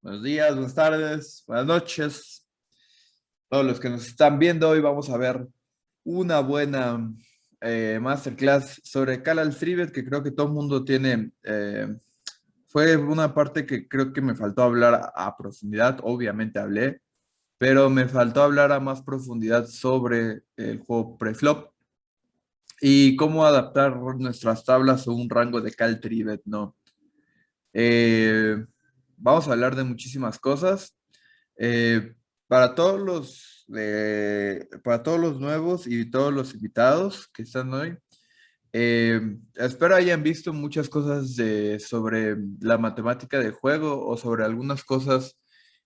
Buenos días, buenas tardes, buenas noches. Todos los que nos están viendo, hoy vamos a ver una buena masterclass sobre Call of Duty, que creo que todo el mundo tiene. Fue una parte que creo que me faltó hablar a profundidad. Obviamente hablé, pero me faltó hablar a más profundidad sobre el juego preflop y cómo adaptar nuestras tablas a un rango de Cal Trivet, ¿no? Eh, Vamos a hablar de muchísimas cosas. Eh, para todos los nuevos y todos los invitados que están hoy, espero hayan visto muchas cosas sobre la matemática del juego o sobre algunas cosas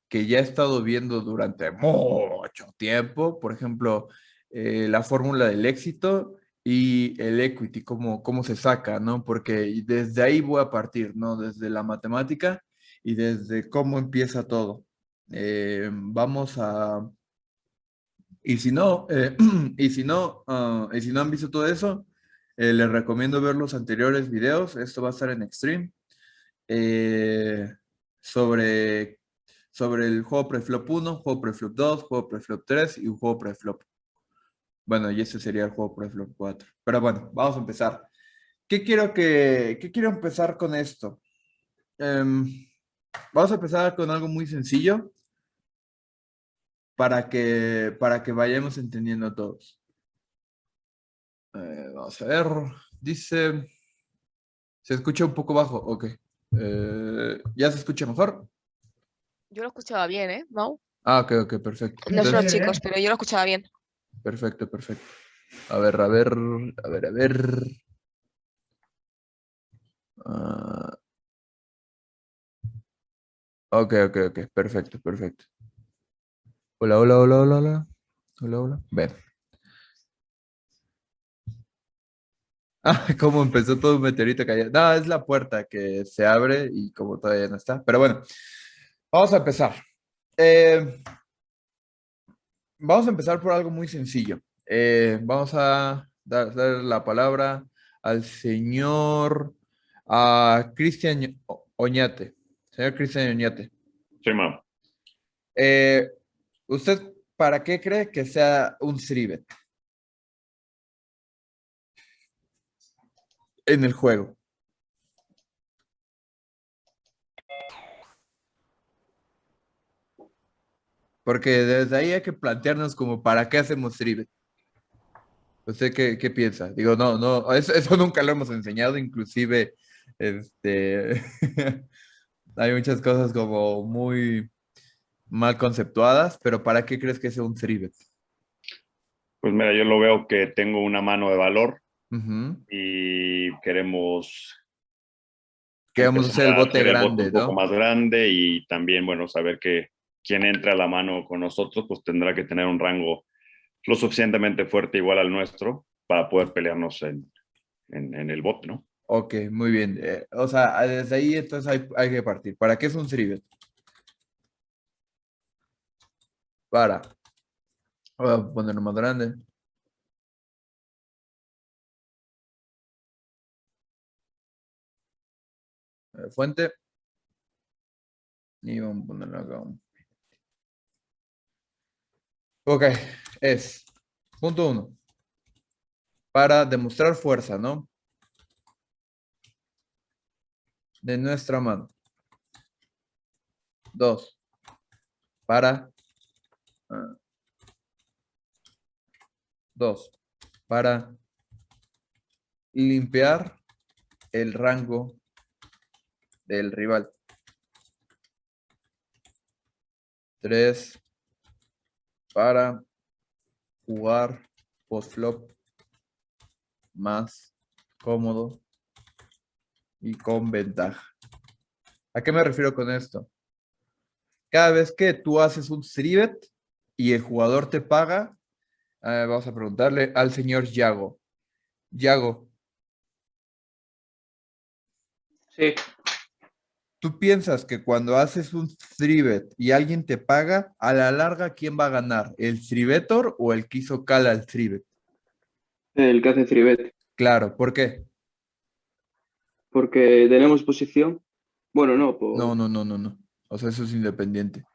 que ya he estado viendo durante mucho tiempo. Por ejemplo, la fórmula del éxito y el equity, cómo se saca, ¿no? Porque desde ahí voy a partir, ¿no? Desde la matemática y desde cómo empieza todo. Vamos a... Y si no, y si no han visto todo eso, les recomiendo ver los anteriores videos. Esto va a estar en Extreme. eh, sobre, sobre el juego preflop uno, juego preflop 2, juego preflop 3 y un juego preflop. Bueno, y ese sería el juego preflop 4. Pero bueno, vamos a empezar. ¿Qué quiero empezar con esto? Em, Vamos a empezar con algo muy sencillo para que vayamos entendiendo todos. Vamos a ver. Dice, se escucha un poco bajo. Ok. ¿Ya se escucha mejor? Yo lo escuchaba bien, ¿eh? ¿No? Ah, ok, ok, perfecto. No sé los Entonces, chicos, pero yo lo escuchaba bien. perfecto, perfecto. A ver, a ver, a ver, a ver. Ah, ok, ok, ok, perfecto, perfecto. Hola, hola, hola, hola, hola. Hola, hola. Ven. Ah, cómo empezó todo un meteorito cayendo. No, es la puerta que se abre y como todavía no está. Pero bueno, vamos a empezar. Eh, Vamos a empezar por algo muy sencillo. Vamos a dar la palabra al señor Cristian Oñate. Señor Cristian Oñate. Sí, ma. Eh, ¿Usted para qué cree que sea un Srivet en el juego? Porque desde ahí hay que plantearnos como para qué hacemos Srivet. ¿Usted qué piensa? Digo, no, eso nunca lo hemos enseñado, inclusive, este, hay muchas cosas como muy mal conceptuadas, pero ¿para qué crees que sea un Srivet? Pues mira, yo lo veo que tengo una mano de valor Ujú. y queremos Queremos empezar hacer el a bote hacer el bote grande, un poco ¿no? más grande y también, bueno, saber que quien entra a la mano con nosotros, pues tendrá que tener un rango lo suficientemente fuerte igual al nuestro para poder pelearnos en el bote, ¿no? Ok, muy bien. O sea, desde ahí entonces hay que partir. ¿Para qué es un Srivet? Para. Voy a ponerlo más grande. Fuente. Y vamos a ponerlo acá. Ok, es. Punto uno. Para demostrar fuerza, ¿no? De nuestra mano. Dos. Para. ah, Dos. Para limpiar el rango del rival. Tres. Para jugar post-flop más cómodo y con ventaja. ¿A qué me refiero con esto? Cada vez que tú haces un trivet y el jugador te paga, vamos a preguntarle al señor Yago. Yago, Sí, ¿tú piensas que cuando haces un trivet y alguien te paga, a la larga, quién va a ganar? ¿El trivetor o el que hizo cala al trivet? el que hace Tribet, Claro, ¿por qué? porque tenemos posición. Bueno, no, No, por... no, no, no, no. O sea, eso es independiente.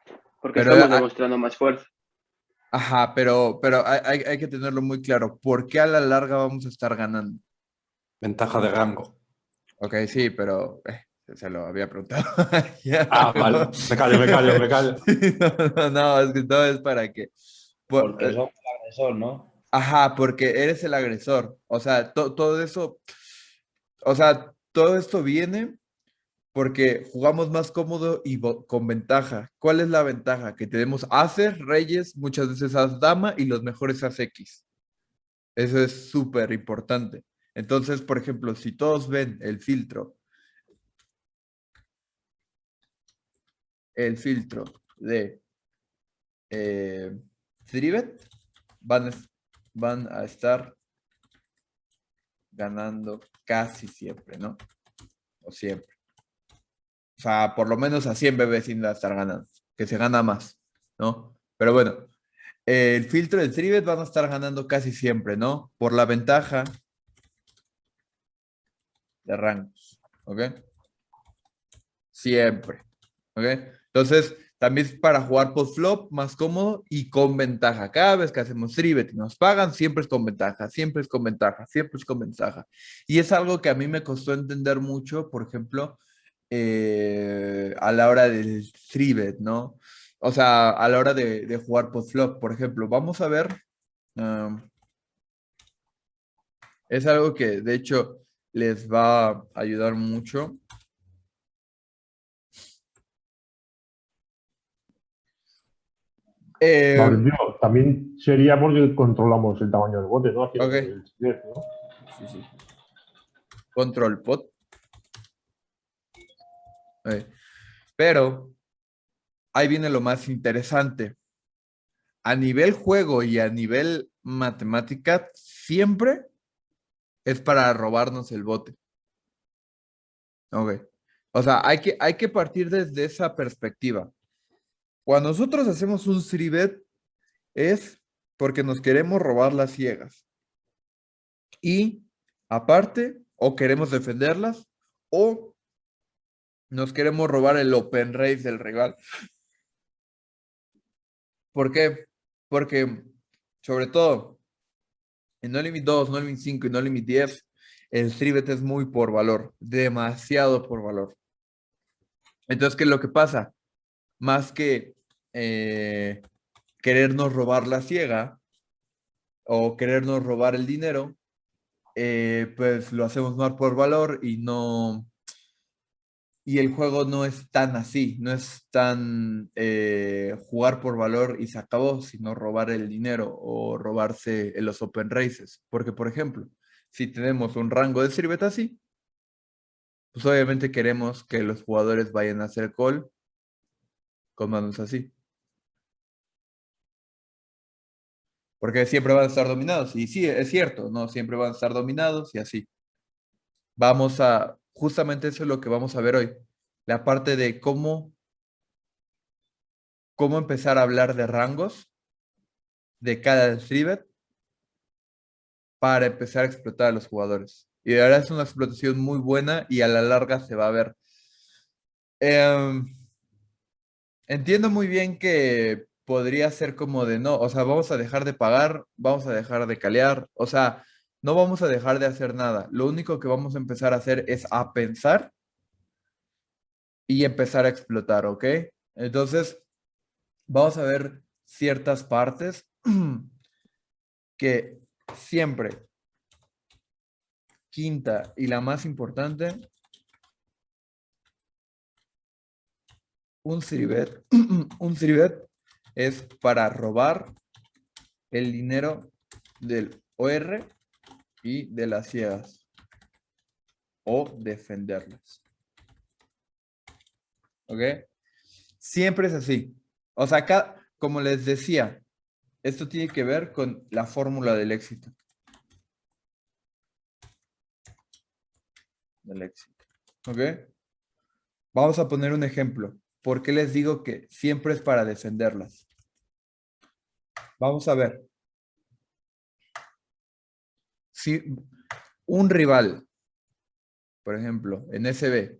Porque Pero, estamos demostrando más fuerza. ajá, pero hay que tenerlo muy claro. ¿Por qué a la larga vamos a estar ganando? Ventaja de rango. Ok, sí, pero se lo había preguntado. Ya, Ah, vale. mejor. Me callo, me callo, me callo. Sí, no, es que todo es para que... Porque somos el agresor, ¿no? Ajá, porque eres el agresor. O sea, todo eso, o sea, todo esto viene porque jugamos más cómodo y con ventaja. ¿Cuál es la ventaja? Que tenemos ases, reyes, muchas veces as dama y los mejores as X. Eso es súper importante. Entonces, por ejemplo, si todos ven el filtro de Threebet, van a estar ganando casi siempre, ¿no? O siempre. O sea, por lo menos a 100 bebés sin estar ganando, que se gana más, ¿no? Pero bueno, el filtro del Threebet van a estar ganando casi siempre, ¿no? Por la ventaja de rangos, ¿ok? Siempre, ¿ok? Entonces, también es para jugar post-flop más cómodo y con ventaja. Cada vez que hacemos Threebet y nos pagan, siempre es con ventaja, siempre es con ventaja, siempre es con ventaja. Y es algo que a mí me costó entender mucho, por ejemplo, a la hora del Threebet, ¿no? O sea, a la hora de jugar post-flop, por ejemplo. Vamos a ver. Es algo que, de hecho, les va a ayudar mucho. Mauricio, también sería porque controlamos el tamaño del bote, ¿no? Haciendo Ok. el chile, ¿no? Sí, sí. Control pot. Pero ahí viene lo más interesante. A nivel juego y a nivel matemática, siempre es para robarnos el bote. Ok. O sea, hay que partir desde esa perspectiva. Cuando nosotros hacemos un 3-bet es porque nos queremos robar las ciegas. Y aparte, o queremos defenderlas, o nos queremos robar el open raise del rival. ¿Por qué? Porque, sobre todo, en No Limit 2, No Limit 5 y No Limit 10, el 3-bet es muy por valor, demasiado por valor. Entonces, ¿qué es lo que pasa? Más que querernos robar la ciega o querernos robar el dinero, pues lo hacemos más por valor y no, y el juego no es tan así, no es tan jugar por valor y se acabó, sino robar el dinero o robarse en los open races. Porque, por ejemplo, si tenemos un rango de Sirvet así, pues obviamente queremos que los jugadores vayan a hacer call con manos así. Porque siempre van a estar dominados. Y sí, es cierto, no siempre van a estar dominados y así. Justamente eso es lo que vamos a ver hoy. La parte de cómo empezar a hablar de rangos de cada Threebet para empezar a explotar a los jugadores. Y de verdad es una explotación muy buena y a la larga se va a ver. Entiendo muy bien que podría ser como de no, o sea, vamos a dejar de pagar, vamos a dejar de calear, o sea, no vamos a dejar de hacer nada. Lo único que vamos a empezar a hacer es a pensar y empezar a explotar, ¿ok? Entonces, vamos a ver ciertas partes que siempre, quinta y la más importante, un Siribet, un Siribet es para robar el dinero del OR y de las ciegas o defenderlas. ¿Ok? Siempre es así. O sea, acá, como les decía, esto tiene que ver con la fórmula del éxito. Del éxito. ¿Ok? Vamos a poner un ejemplo. ¿Por qué les digo que siempre es para defenderlas? Vamos a ver. Si un rival, por ejemplo, en SB,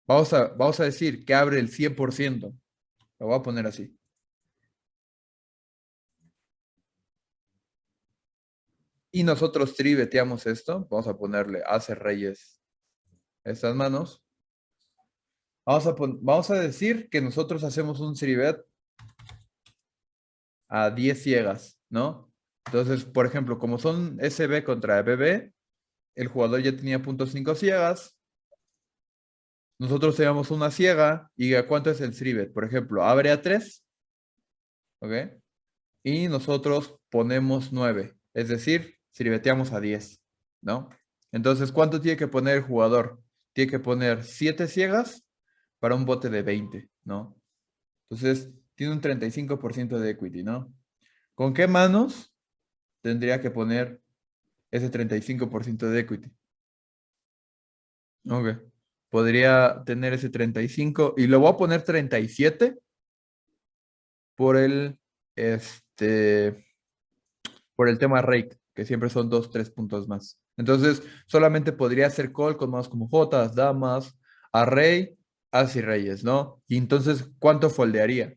Vamos a decir que abre el 100%. Lo voy a poner así. Y nosotros triveteamos esto. Vamos a ponerle hace reyes estas manos. Vamos a decir que nosotros hacemos un tribet a 10 ciegas, ¿no? Entonces, por ejemplo, como son SB contra BB, el jugador ya tenía .5 ciegas. Nosotros teníamos una ciega. ¿Y a cuánto es el tribet? Por ejemplo, abre a 3. ¿Ok? Y nosotros ponemos 9. Es decir, triveteamos a 10, ¿no? Entonces, ¿cuánto tiene que poner el jugador? Tiene que poner 7 ciegas para un bote de 20, ¿no? Entonces, tiene un 35% de equity, ¿no? ¿Con qué manos tendría que poner ese 35% de equity? Ok. Podría tener ese 35 y lo voy a poner 37 por por el tema rake, que siempre son 2, 3 puntos más. Entonces, solamente podría hacer call con manos como jotas, damas, a rey, as y reyes, ¿no? Y entonces, ¿cuánto foldearía?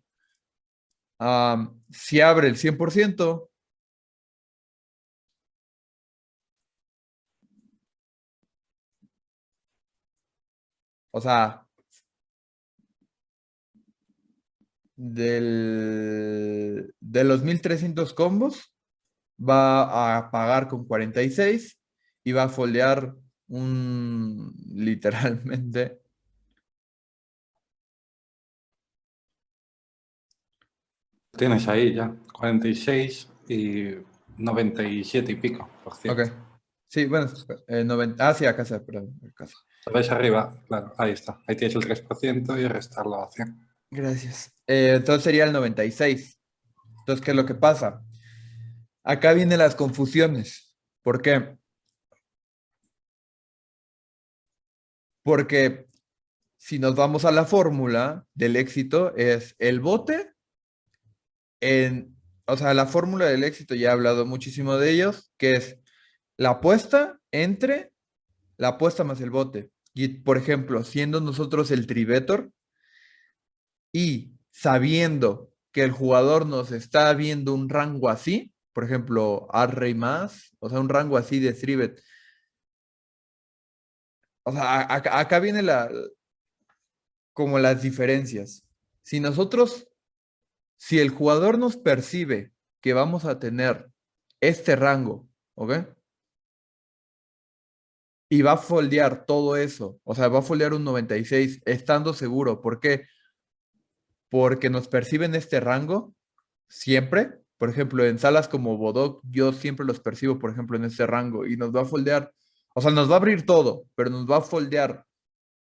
Si abre el 100%, o sea, de los 1300 combos, va a pagar con 46 y va a foldear literalmente. Tienes ahí ya 46 y 97 y pico por ciento. Ok. Sí, bueno, 90. Sí, acá está, perdón. Acá. ¿Lo ves arriba? Claro, ahí está. Ahí tienes el 3% y restarlo a 100. Gracias. Entonces sería el 96. Entonces, ¿qué es lo que pasa? Acá vienen las confusiones. ¿Por qué? Porque si nos vamos a la fórmula del éxito, es el bote o sea, la fórmula del éxito, ya he hablado muchísimo de ellos, que es la apuesta entre la apuesta más el bote. Y, por ejemplo, siendo nosotros el trivetor y sabiendo que el jugador nos está viendo un rango así, por ejemplo, Ar-Rey más, o sea, un rango así de tribet. O sea, acá viene como las diferencias. Si nosotros, si el jugador nos percibe que vamos a tener este rango, ¿ok? Y va a foldear todo eso, o sea, va a foldear un 96, estando seguro. ¿Por qué? Porque nos perciben este rango siempre. Por ejemplo, en salas como Bodog, yo siempre los percibo, por ejemplo, en este rango y nos va a foldear, o sea, nos va a abrir todo, pero nos va a foldear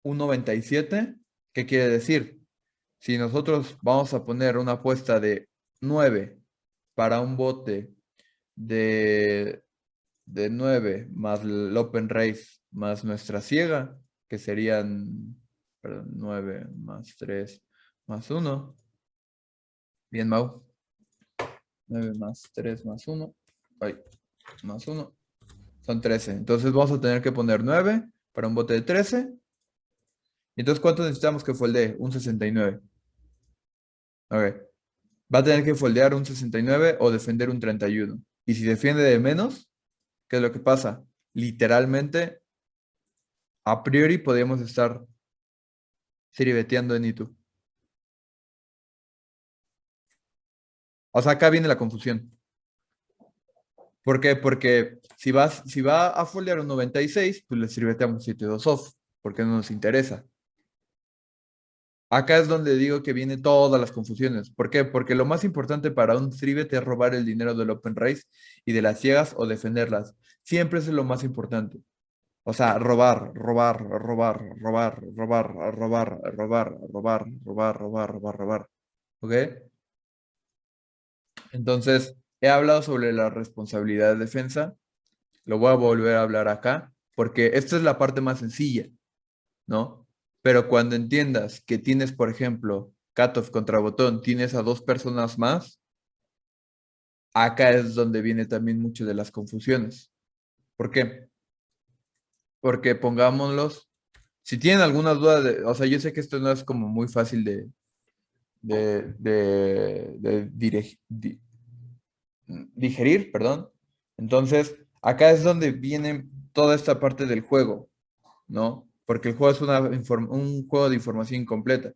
un 97. ¿Qué quiere decir? Si nosotros vamos a poner una apuesta de 9 para un bote de 9 más el open race más nuestra ciega, que serían, perdón, 9 más 3 más 1. Bien, Mau. 9 más 3 más 1. Ay, más 1. Son 13. Entonces vamos a tener que poner 9 para un bote de 13. Entonces, ¿cuánto necesitamos que foldee? Un 69. Ok. Va a tener que foldear un 69 o defender un 31. Y si defiende de menos, ¿qué es lo que pasa? Literalmente, a priori podemos estar siribeteando en itu. O sea, acá viene la confusión. ¿Por qué? Porque si va a foldear un 96, pues le sirveteamos 7-2 off, porque no nos interesa. Acá es donde digo que vienen todas las confusiones. ¿Por qué? Porque lo más importante para un tribet es robar el dinero del open race y de las ciegas o defenderlas. Siempre es lo más importante. O sea, robar, robar, robar, robar, robar, robar, robar, robar, robar, robar, robar, robar. ¿Ok? Entonces, he hablado sobre la responsabilidad de defensa. Lo voy a volver a hablar acá, porque esta es la parte más sencilla, ¿no? Pero cuando entiendas que tienes, por ejemplo, cutoff contra botón, tienes a 2 personas más, acá es donde viene también mucho de las confusiones. ¿Por qué? Porque pongámoslos Si tienen alguna duda, o sea, yo sé que esto no es como muy fácil digerir, perdón. Entonces, acá es donde viene toda esta parte del juego, ¿no? Porque el juego es un juego de información incompleta.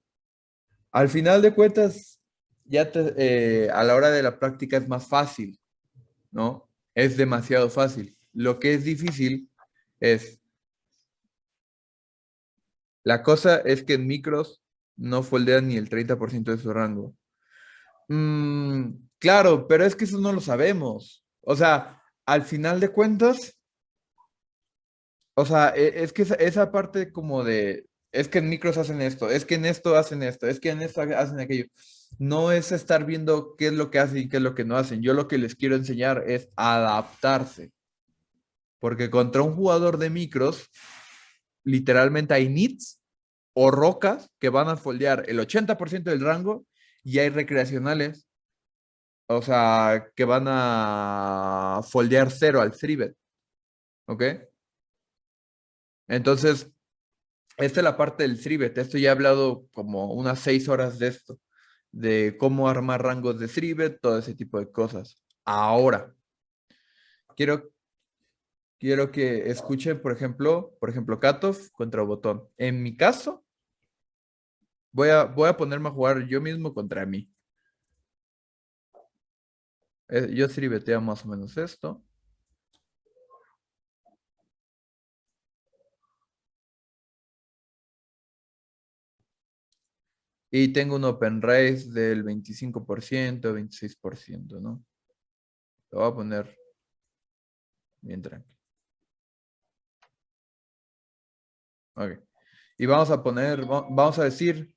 Al final de cuentas, a la hora de la práctica es más fácil, ¿no? Es demasiado fácil. Lo que es difícil es, la cosa es que en micros no foldean ni el 30% de su rango. Claro, pero es que eso no lo sabemos. O sea, al final de cuentas, o sea, es que esa parte como de, es que en micros hacen esto, es que en esto hacen esto, es que en esto hacen aquello. No es estar viendo qué es lo que hacen y qué es lo que no hacen. Yo lo que les quiero enseñar es adaptarse. Porque contra un jugador de micros, literalmente hay nits o rocas que van a foldear el 80% del rango y hay recreacionales, o sea, que van a foldear 0 al 3-bet. ¿Ok? Entonces, esta es la parte del 3-bet. Esto ya he hablado como unas 6 horas de esto, de cómo armar rangos de 3-bet, todo ese tipo de cosas. Ahora, quiero que escuchen, por ejemplo, cutoff contra botón. En mi caso, voy a ponerme a jugar yo mismo contra mí. Yo 3-beteo más o menos esto. Y tengo un open raise del 25%, 26%, ¿no? Lo voy a poner bien tranquilo. Ok. Y vamos a decir,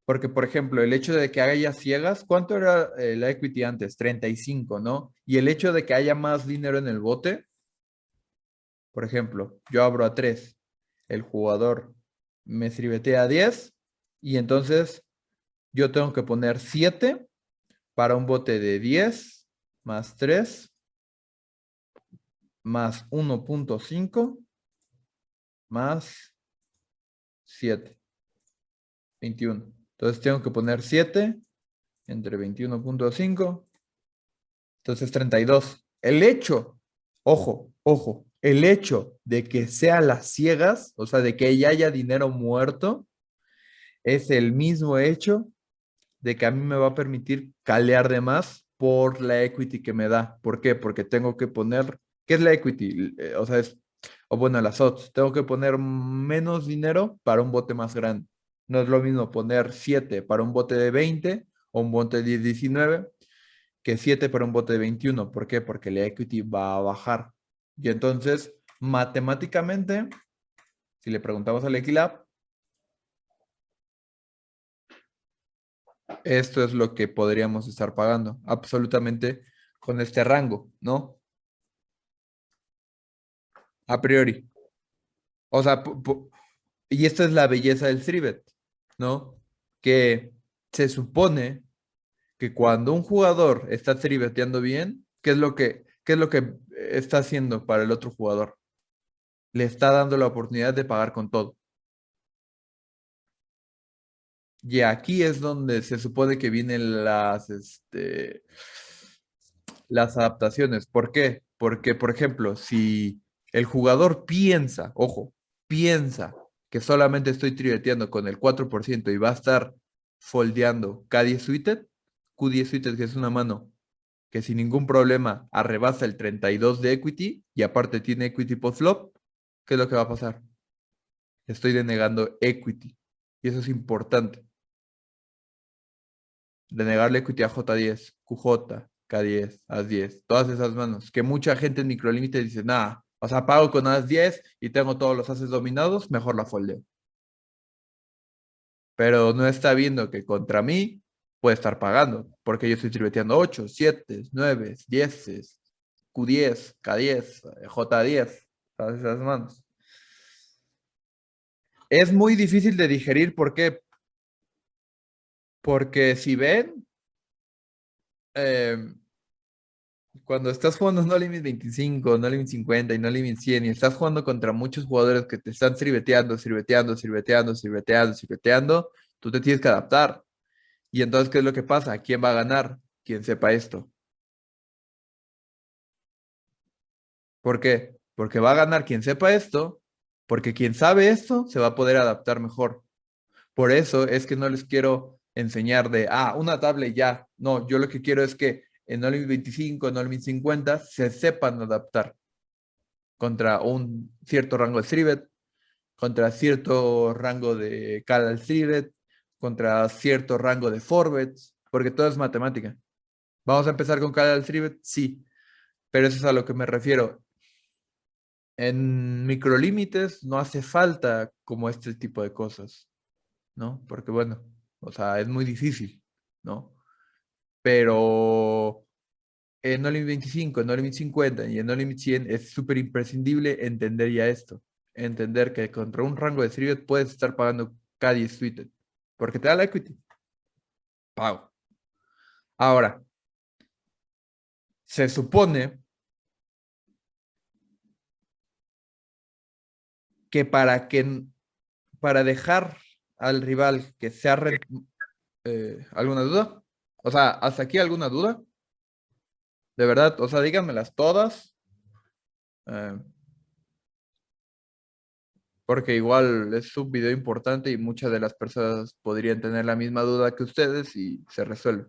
porque por ejemplo, el hecho de que haya ciegas, ¿cuánto era la equity antes? 35, ¿no? Y el hecho de que haya más dinero en el bote, por ejemplo, yo abro a 3, el jugador me tribetea a 10, y entonces yo tengo que poner 7 para un bote de 10 más 3 más 1.5 más 7, 21. Entonces tengo que poner 7 entre 21.5, entonces 32. El hecho, ojo, el hecho de que sea las ciegas, o sea, de que ya haya dinero muerto, es el mismo hecho de que a mí me va a permitir calear de más por la equity que me da. ¿Por qué? Porque tengo que poner, ¿qué es la equity? O sea, o bueno, las odds, tengo que poner menos dinero para un bote más grande. No es lo mismo poner 7 para un bote de 20 o un bote de 19 que 7 para un bote de 21. ¿Por qué? Porque la equity va a bajar. Y entonces, matemáticamente, si le preguntamos al Equilab, esto es lo que podríamos estar pagando, absolutamente con este rango, ¿no? A priori. O sea, y esta es la belleza del 3-bet, ¿no? Que se supone que cuando un jugador está 3-beteando bien, ¿qué es lo que está haciendo para el otro jugador? Le está dando la oportunidad de pagar con todo. Y aquí es donde se supone que vienen las adaptaciones. ¿Por qué? Porque, por ejemplo, si el jugador piensa, ojo, piensa que solamente estoy triveteando con el 4% y va a estar foldeando K10 suited, Q10 suited, que es una mano que sin ningún problema arrebasa el 32 de equity y aparte tiene equity post flop, ¿qué es lo que va a pasar? Estoy denegando equity. Y eso es importante. Denegarle equity a J10, QJ, K10, As10, todas esas manos, que mucha gente en microlímite dice, nada, o sea, pago con As10 y tengo todos los Ases dominados, mejor la foldeo. Pero no está viendo que contra mí puede estar pagando, porque yo estoy tribeteando 8, 7, 9, 10, Q10, K10, J10, todas esas manos. Es muy difícil de digerir, ¿por qué? Porque si ven, cuando estás jugando No Limit 25, No Limit 50 y No Limit 100 y estás jugando contra muchos jugadores que te están sirveteando, tú te tienes que adaptar. Y entonces, ¿qué es lo que pasa? ¿Quién va a ganar? Quien sepa esto. ¿Por qué? Porque va a ganar quien sepa esto, porque quien sabe esto se va a poder adaptar mejor. Por eso es que no les quiero enseñar de, una tablet ya. No, yo lo que quiero es que en No Limit 25, en No Limit 50 se sepan adaptar contra un cierto rango de Threebet, contra cierto rango de Cala Threebet, contra cierto rango de Forbets, porque todo es matemática. ¿Vamos a empezar con Cala Threebet? Sí, pero eso es a lo que me refiero. En microlímites no hace falta como este tipo de cosas, ¿no? Porque bueno, o sea, es muy difícil, ¿no? Pero en No Limit 25, en No Limit 50 y en No Limit 100 es súper imprescindible entender ya esto. Entender que contra un rango de Threebet puedes estar pagando K10 Suited, porque te da la equity. Pago. Ahora, se supone que para dejar al rival que sea ¿alguna duda? O sea, ¿hasta aquí alguna duda? De verdad, o sea, díganmelas todas. Porque igual es un video importante y muchas de las personas podrían tener la misma duda que ustedes y se resuelve.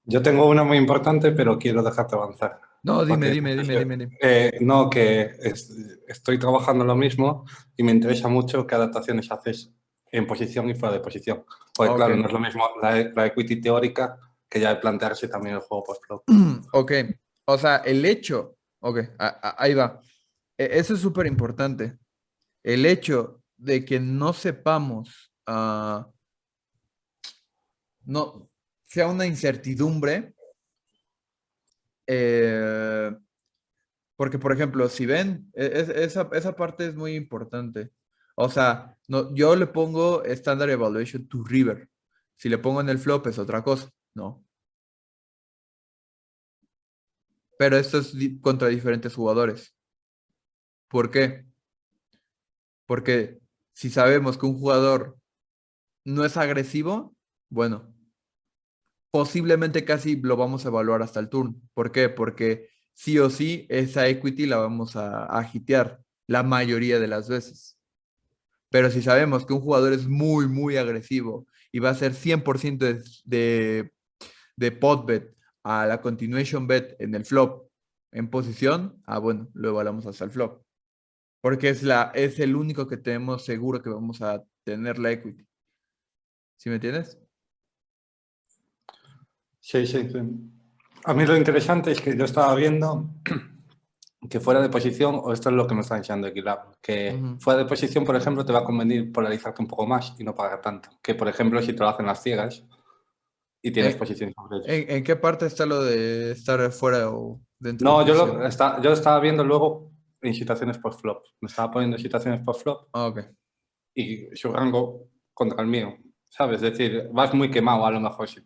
Yo tengo una muy importante, pero quiero dejarte avanzar. No, dime. No, que estoy trabajando lo mismo y me interesa mucho qué adaptaciones haces en posición y fuera de posición. Porque claro, no es lo mismo la equity teórica que ya de plantearse también el juego post-flop. Ok, o sea, el hecho, ok, ahí va. Eso es súper importante. El hecho de que no sepamos, no, sea una incertidumbre, porque por ejemplo, si ven, esa parte es muy importante. O sea, no, yo le pongo Standard Evaluation to River. Si le pongo en el flop es otra cosa, ¿no? Pero esto es contra diferentes jugadores. ¿Por qué? Porque si sabemos que un jugador no es agresivo, bueno, posiblemente casi lo vamos a evaluar hasta el turno. ¿Por qué? Porque sí o sí esa equity la vamos a hitear la mayoría de las veces. Pero si sabemos que un jugador es muy, muy agresivo y va a ser 100% de pot bet a la continuation bet en el flop en posición, bueno, lo evaluamos hasta el flop. Porque es el único que tenemos seguro que vamos a tener la equity. ¿Sí me entiendes? Sí. A mí lo interesante es que yo estaba viendo que fuera de posición, o esto es lo que me está enseñando aquí, que fuera de posición, por ejemplo, te va a convenir polarizarte un poco más y no pagar tanto. Que, por ejemplo, si te lo hacen las ciegas y tienes posiciones sobre ellos. ¿En qué parte está lo de estar fuera o dentro No, de posición? yo lo estaba viendo luego en situaciones post-flop. Me estaba poniendo en situaciones post-flop Ok. y su rango contra el mío, ¿sabes? Es decir, vas muy quemado a lo mejor si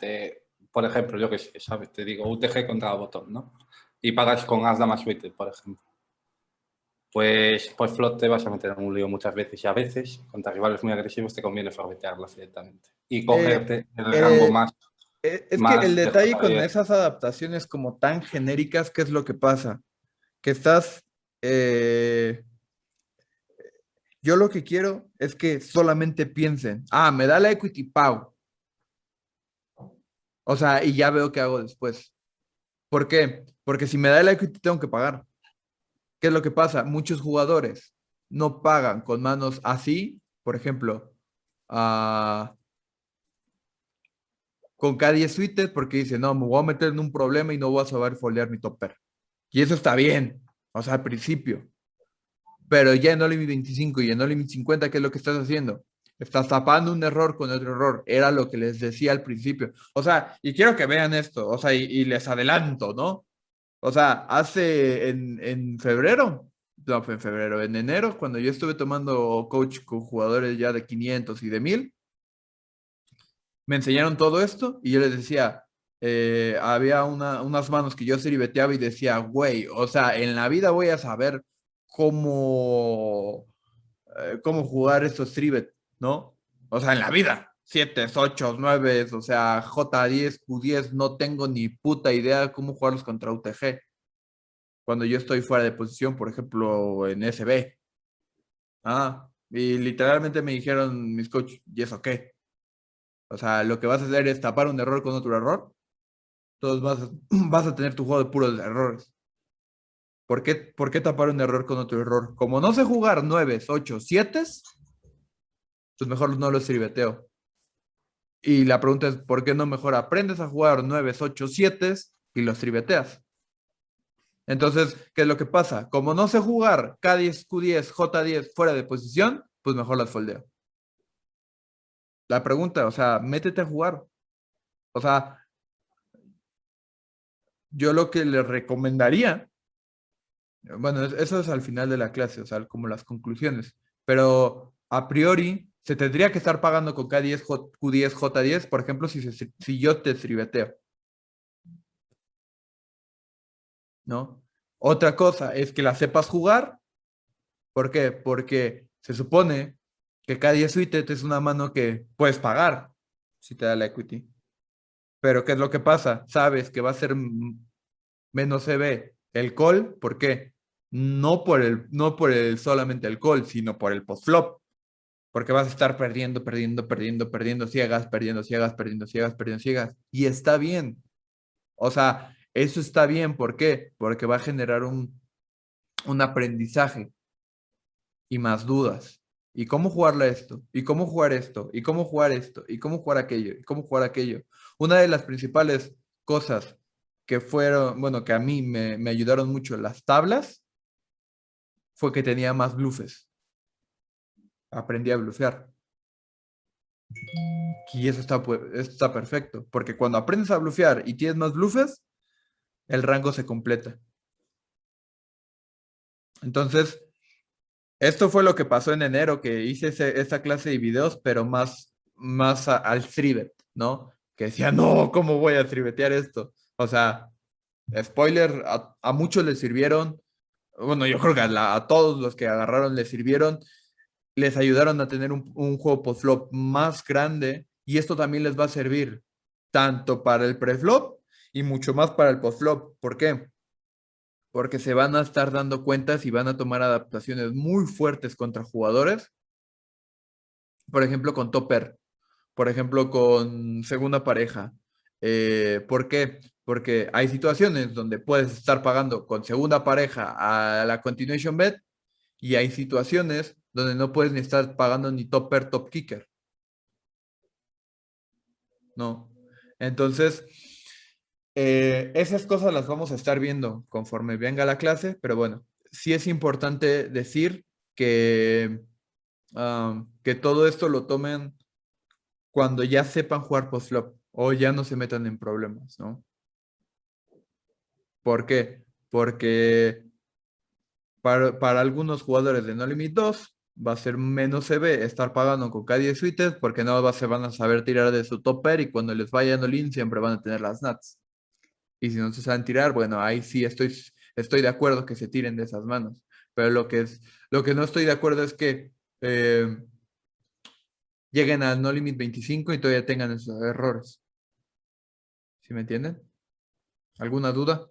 por ejemplo, yo que sé, ¿sabes? Te digo UTG contra botón, ¿no? Y pagas con as dama suited, por ejemplo. Pues flop te vas a meter en un lío muchas veces y a veces, contra rivales muy agresivos, te conviene forbetearlas directamente y cogerte el rango más Es que el de detalle con JBS. esas adaptaciones como tan genéricas, ¿qué es lo que pasa? Que yo lo que quiero es que solamente piensen, me da la equity, pago. O sea, y ya veo qué hago después. ¿Por qué? Porque si me da la equity tengo que pagar. ¿Qué es lo que pasa? Muchos jugadores no pagan con manos así, por ejemplo, con K10 suites porque dicen, no, me voy a meter en un problema y no voy a saber foldear mi top pair. Y eso está bien, o sea, al principio. Pero ya en No Limit 25 y en No Limit 50, ¿qué es lo que estás haciendo? Estás tapando un error con otro error. Era lo que les decía al principio. O sea, y quiero que vean esto, o sea, y les adelanto, ¿no? O sea, hace en febrero, no fue en febrero, en enero, cuando yo estuve tomando coach con jugadores ya de 500 y de 1000, me enseñaron todo esto y yo les decía, había unas manos que yo triveteaba y decía, güey, o sea, en la vida voy a saber cómo jugar estos trivet, ¿no? O sea, en la vida. 7, 8, 9, o sea, J10, Q10, no tengo ni puta idea cómo jugarlos contra UTG. Cuando yo estoy fuera de posición, por ejemplo, en SB. Y literalmente me dijeron mis coaches, ¿y eso qué? O sea, lo que vas a hacer es tapar un error con otro error. Entonces vas a tener tu juego de puros errores. ¿Por qué tapar un error con otro error? Como no sé jugar 9, 8, 7, pues mejor no los tribeteo. Y la pregunta es, ¿por qué no mejor aprendes a jugar 9, 8, 7 y los tribeteas? Entonces, ¿qué es lo que pasa? Como no sé jugar K10, Q10, J10 fuera de posición, pues mejor las foldeo. La pregunta, o sea, métete a jugar. O sea, yo lo que le recomendaría, bueno, eso es al final de la clase, o sea, como las conclusiones, pero a priori se tendría que estar pagando con K10, Q10, J10, por ejemplo, si yo te tribeteo. ¿No? Otra cosa es que la sepas jugar. ¿Por qué? Porque se supone que K10 Suited es una mano que puedes pagar si te da la equity. Pero ¿qué es lo que pasa? Sabes que va a ser menos EV el call. ¿Por qué? No por el solamente el call, sino por el post-flop. Porque vas a estar perdiendo ciegas, perdiendo ciegas, perdiendo ciegas, perdiendo ciegas. Y está bien. O sea, eso está bien. ¿Por qué? Porque va a generar un aprendizaje y más dudas. ¿Y cómo jugarle esto? ¿Y cómo jugar esto? ¿Y cómo jugar esto? ¿Y cómo jugar aquello? ¿Y cómo jugar aquello? Una de las principales cosas que fueron, bueno, que a mí me ayudaron mucho las tablas, fue que tenía más bluffes. Aprendí a blufear. Y eso está perfecto, porque cuando aprendes a blufear y tienes más bluffes, el rango se completa. Entonces, esto fue lo que pasó en enero, que hice esa clase de videos, pero más al trivet, ¿no? Que decía, no, ¿cómo voy a trivetear esto? O sea, spoiler, a muchos les sirvieron, bueno, yo creo que a todos los que agarraron les sirvieron, les ayudaron a tener un juego post-flop más grande, y esto también les va a servir tanto para el pre-flop y mucho más para el post-flop. ¿Por qué? Porque se van a estar dando cuentas y van a tomar adaptaciones muy fuertes contra jugadores, por ejemplo, con topper, por ejemplo, con segunda pareja. ¿Por qué? Porque hay situaciones donde puedes estar pagando con segunda pareja a la continuation bet y hay situaciones donde no puedes ni estar pagando ni topper, top kicker. ¿No? Entonces, esas cosas las vamos a estar viendo conforme venga la clase, pero bueno, sí es importante decir que todo esto lo tomen cuando ya sepan jugar post-flop o ya no se metan en problemas, ¿no? ¿Por qué? Porque para algunos jugadores de No Limit 2 va a ser menos CB estar pagando con K10 suites porque no se van a saber tirar de su topper y cuando les vaya No Limit siempre van a tener las nuts. Y si no se saben tirar, bueno, ahí sí estoy de acuerdo que se tiren de esas manos. Pero lo que no estoy de acuerdo es que lleguen al No Limit 25 y todavía tengan esos errores. ¿Sí me entienden? ¿Alguna duda?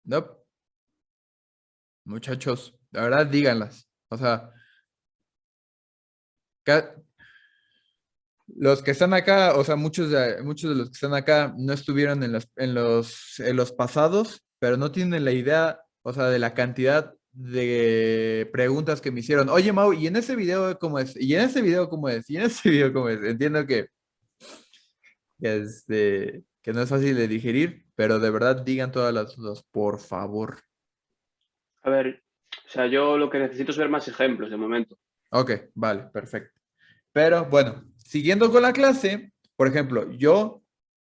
No. Muchachos, la verdad, díganlas. O sea, los que están acá, o sea, muchos de los que están acá no estuvieron en los pasados, pero no tienen la idea, o sea, de la cantidad de preguntas que me hicieron. Oye, Mau, ¿y en ese video cómo es? ¿Y en ese video cómo es? ¿Y en ese video cómo es? Entiendo que no es fácil de digerir, pero de verdad digan todas las dudas, por favor. A ver, o sea, yo lo que necesito es ver más ejemplos de momento. Ok, vale, perfecto. Pero bueno, siguiendo con la clase, por ejemplo, yo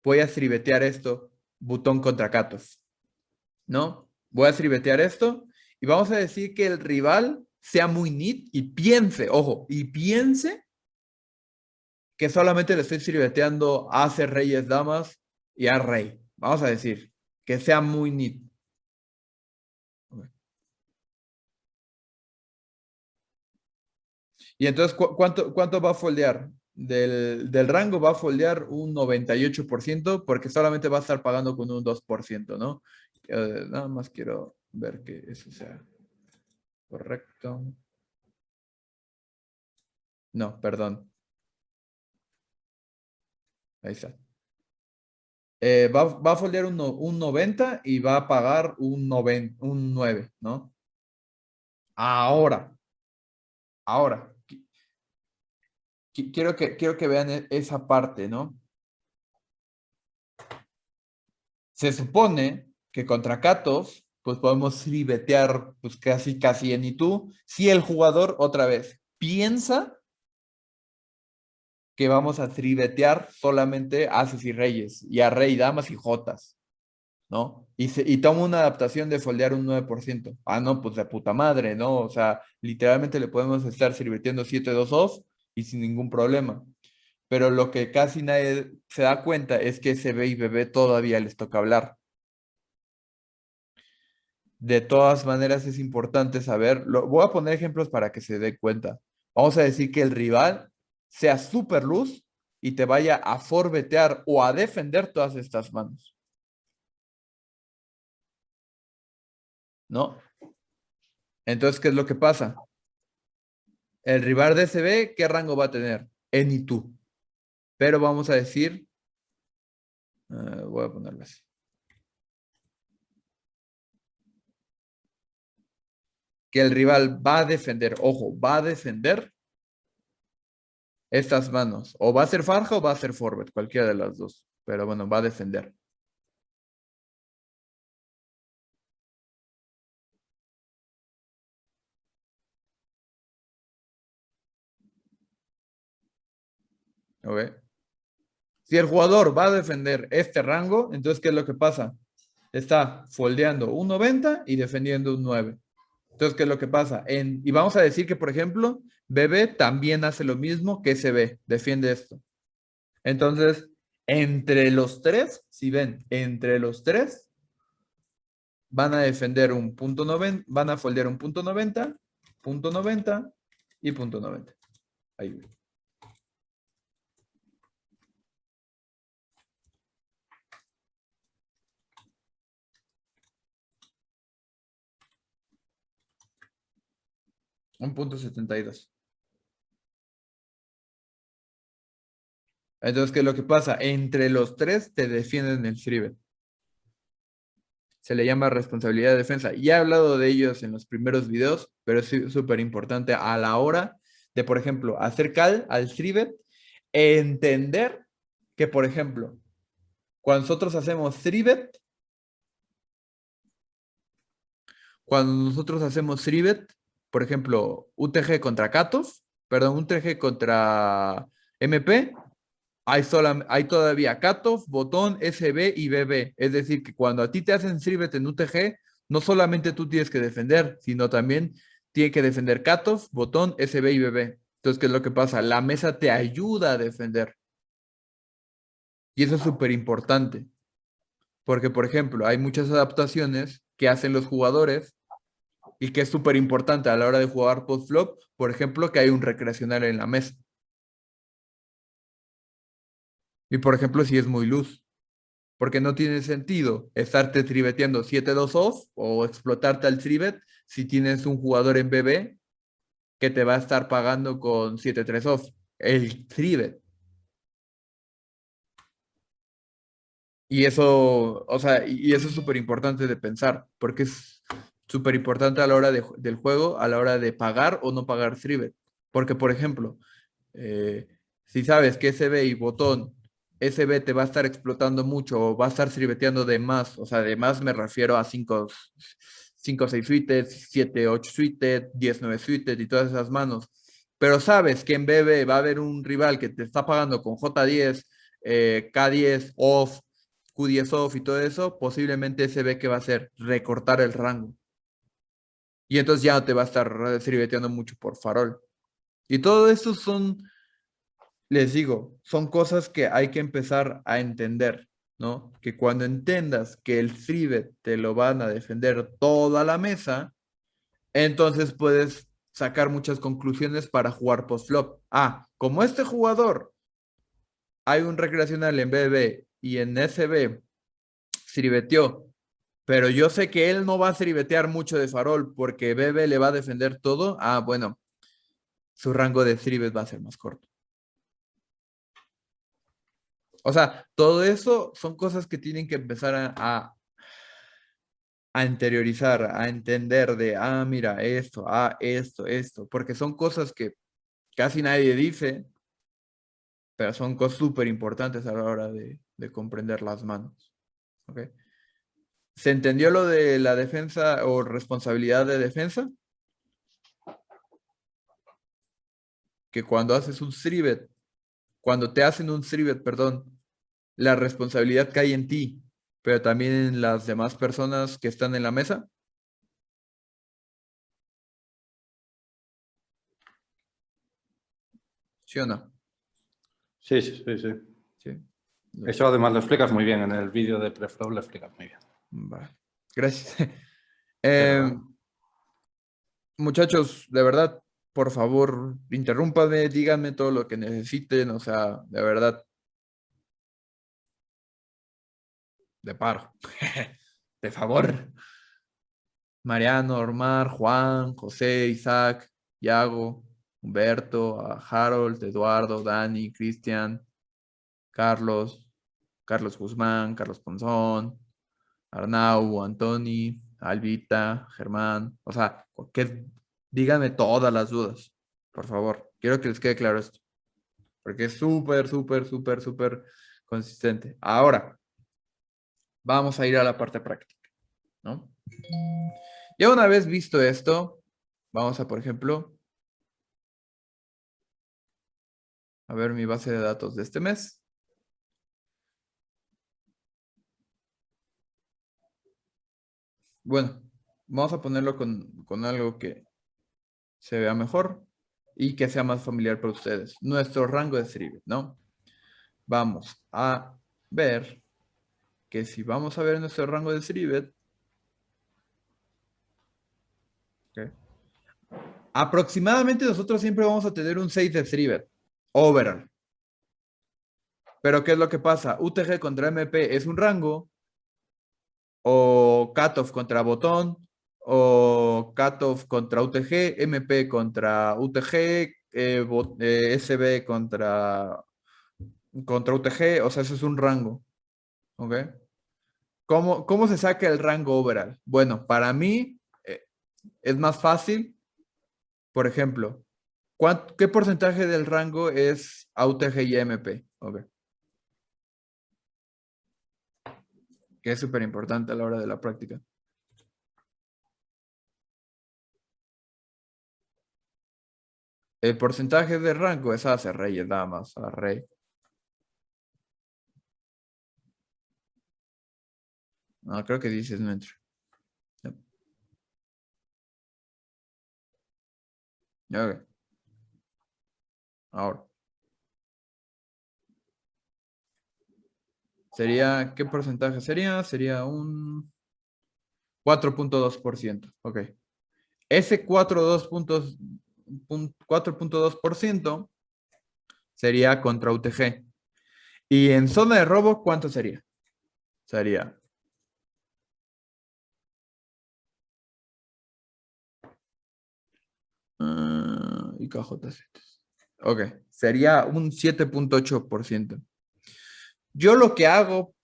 voy a trivetear esto, botón contra cutoff, ¿no? Voy a trivetear esto Y vamos a decir que el rival sea muy nit y piense, ojo, y piense que solamente le estoy sirveteando ases, reyes, damas y a rey. Vamos a decir que sea muy nit. Y entonces, ¿cuánto va a foldear? Del rango va a foldear un 98% porque solamente va a estar pagando con un 2%, ¿no? Nada más quiero ver que eso sea correcto. No, perdón. Ahí está. Va a foldear un 90 y va a pagar un 9, ¿no? Ahora, quiero que vean esa parte, ¿no? Se supone que contra Katos, pues podemos ribetear pues casi en y tú, si el jugador otra vez piensa que vamos a tribetear solamente ases y reyes, y a rey, damas y jotas, ¿no? Y toma una adaptación de foldear un 9%. Ah, no, pues de puta madre, ¿no? O sea, literalmente le podemos estar sirviendo 7-2 off y sin ningún problema. Pero lo que casi nadie se da cuenta es que SB y BB todavía les toca hablar. De todas maneras es importante saber, voy a poner ejemplos para que se dé cuenta. Vamos a decir que el rival sea super luz y te vaya a forbetear o a defender todas estas manos. ¿No? Entonces, ¿qué es lo que pasa? El rival de SB, ¿qué rango va a tener? En y tú. Pero vamos a decir, voy a ponerlo así. Que el rival va a defender, ojo, va a defender estas manos. O va a ser Farja o va a ser Forbet, cualquiera de las dos. Pero bueno, va a defender. ¿Ok? Si el jugador va a defender este rango, entonces, ¿qué es lo que pasa? Está foldeando un 90 y defendiendo un 9. Entonces, ¿qué es lo que pasa? Y vamos a decir que, por ejemplo, BB también hace lo mismo que SB, defiende esto. Entonces, entre los tres, si ven, entre los tres, van a defender un punto 90, van a foldear un punto 90 y punto 90. Ahí. Un punto 72. Entonces, ¿qué es lo que pasa? Entre los tres te defienden el Shrivet. Se le llama responsabilidad de defensa. Ya he hablado de ellos en los primeros videos, pero es súper importante a la hora de, por ejemplo, hacer cal al Shrivet, entender que, por ejemplo, cuando nosotros hacemos Shrivet, por ejemplo, UTG contra Katos, perdón, UTG contra MP, hay todavía cutoff, botón, SB y BB. Es decir, que cuando a ti te hacen Shrivet en UTG, no solamente tú tienes que defender, sino también tiene que defender cutoff, botón, SB y BB. Entonces, ¿qué es lo que pasa? La mesa te ayuda a defender. Y eso es súper importante. Porque, por ejemplo, hay muchas adaptaciones que hacen los jugadores y que es súper importante a la hora de jugar post-flop. Por ejemplo, que hay un recreacional en la mesa. Y, por ejemplo, si es muy luz. Porque no tiene sentido estarte tribeteando 7-2 off o explotarte al tribet si tienes un jugador en BB que te va a estar pagando con 7-3 off. El tribet. Y eso, o sea, y eso es súper importante de pensar, porque es súper importante a la hora del juego, a la hora de pagar o no pagar tribet. Porque, por ejemplo, si sabes que SB y botón SB te va a estar explotando mucho o va a estar tribeteando de más, o sea, de más me refiero a 5 o 6 suites, 7, 8 suites, 10, 9 suites y todas esas manos. Pero sabes que en BB va a haber un rival que te está pagando con J10, K10 off, Q10 off y todo eso, posiblemente SB que va a hacer recortar el rango. Y entonces ya no te va a estar sirveteando mucho por farol. Y todo esto son, les digo, son cosas que hay que empezar a entender, ¿no? Que cuando entiendas que el Srivet te lo van a defender toda la mesa, entonces puedes sacar muchas conclusiones para jugar post-flop. Ah, como este jugador hay un recreacional en BB y en SB sirveteó, pero yo sé que él no va a sirvetear mucho de farol porque BB le va a defender todo. Ah, bueno, su rango de sirvet va a ser más corto. O sea, todo eso son cosas que tienen que empezar a interiorizar, a entender de, ah, mira, esto, porque son cosas que casi nadie dice, pero son cosas súper importantes a la hora de comprender las manos. ¿Ok? ¿Se entendió lo de la defensa o responsabilidad de defensa? Que cuando haces un srivet, cuando te hacen un srivet, perdón, la responsabilidad cae en ti, pero también en las demás personas que están en la mesa. ¿Sí o no? Sí, sí, sí, sí. Sí. Eso además lo explicas muy bien en el vídeo de Preflow, lo explicas muy bien. Vale. Gracias. Pero- Muchachos, de verdad, por favor, interrúmpame, díganme todo lo que necesiten, o sea, de verdad, de paro. De favor. Mariano, Ormar, Juan, José, Isaac, Yago, Humberto, a Harold, Eduardo, Dani, Cristian, Carlos, Carlos Guzmán, Carlos Ponzón, Arnau, Antoni, Albita, Germán, o sea, díganme todas las dudas, por favor. Quiero que les quede claro esto, porque es súper, súper, súper, súper consistente. Ahora, vamos a ir a la parte práctica, ¿no? Ya una vez visto esto, vamos a, por ejemplo, a ver mi base de datos de este mes. Bueno, vamos a ponerlo con algo que se vea mejor y que sea más familiar para ustedes. Nuestro rango de Srivet, ¿no? Vamos a ver que si vamos a ver nuestro rango de Srivet, okay, aproximadamente nosotros siempre vamos a tener un 6 de Srivet, overall. Pero ¿qué es lo que pasa? UTG contra MP es un rango, o cutoff contra botón, o cutoff contra UTG, MP contra UTG, SB contra UTG, o sea, eso es un rango. ¿Ok? ¿Cómo se saca el rango overall? Bueno, para mí es más fácil, por ejemplo, ¿qué porcentaje del rango es AUTG y MP? Ok. Que es súper importante a la hora de la práctica. El porcentaje de rango es hace reyes, nada más, a rey. No, creo que dices no entro. Ok. Ahora. Sería, ¿qué porcentaje sería? Sería un 4.2%. Ok. Ese 4.2% sería contra UTG. Y en zona de robo, ¿cuánto sería? Sería y KJZ. Ok, sería un 7.8%. Yo lo que hago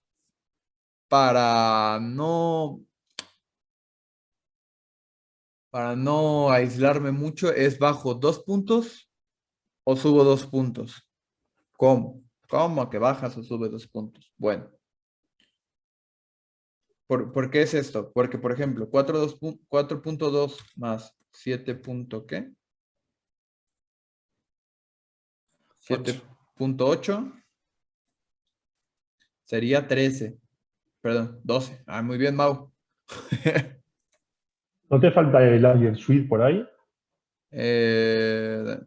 para no aislarme mucho es bajo 2 puntos o subo 2 puntos. ¿Cómo? ¿Cómo que bajas o subes 2 puntos? Bueno. ¿Por qué es esto? Porque, por ejemplo, 4.2 más 7. ¿Qué? 7.8 sería 13. Perdón, 12. Ah, muy bien, Mau. ¿No te falta el Alien Suite por ahí?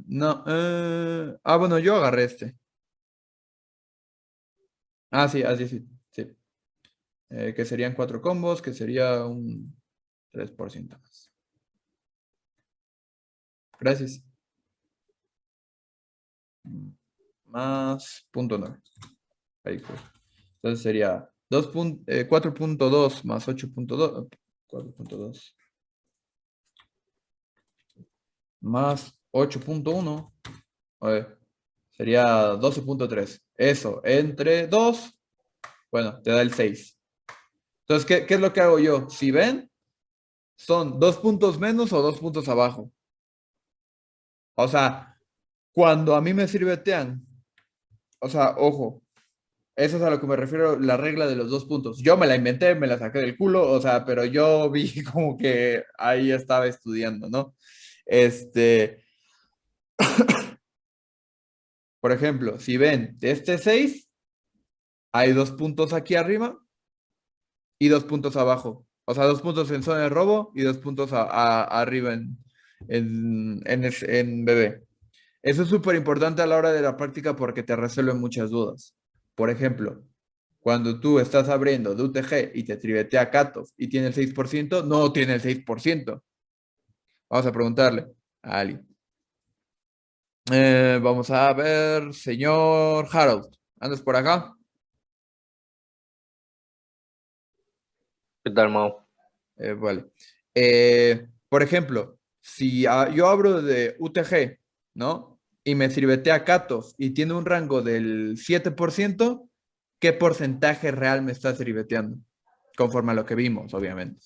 No. Bueno, yo agarré este. Ah, sí, así sí. Sí. Que serían 4 combos, que sería un 3% más. Gracias. Más 0.9. Ahí fue. Entonces sería 4.2 más 8.2. 4.2 más 8.1. A ver, sería 12.3. Eso, entre 2, bueno, te da el 6. Entonces, ¿qué es lo que hago yo? Si ven, son 2 puntos menos o 2 puntos abajo. O sea, cuando a mí me sirvetean, o sea, ojo, eso es a lo que me refiero, la regla de los 2 puntos. Yo me la inventé, me la saqué del culo, o sea, pero yo vi como que ahí estaba estudiando, ¿no? Por ejemplo, si ven de este 6, hay 2 puntos aquí arriba y 2 puntos abajo. O sea, 2 puntos en zona de robo y 2 puntos arriba en bebé. Eso es súper importante a la hora de la práctica porque te resuelve muchas dudas. Por ejemplo, cuando tú estás abriendo de UTG y te trivetea Katos y tiene el 6%, no tiene el 6%. Vamos a preguntarle a Ali. Vamos a ver, señor Harold, ¿andas por acá? ¿Qué tal, Mau? Vale. Por ejemplo, si yo abro de UTG, ¿no? Y me sirvetea Katos y tiene un rango del 7%, ¿qué porcentaje real me está sirveteando? Conforme a lo que vimos, obviamente.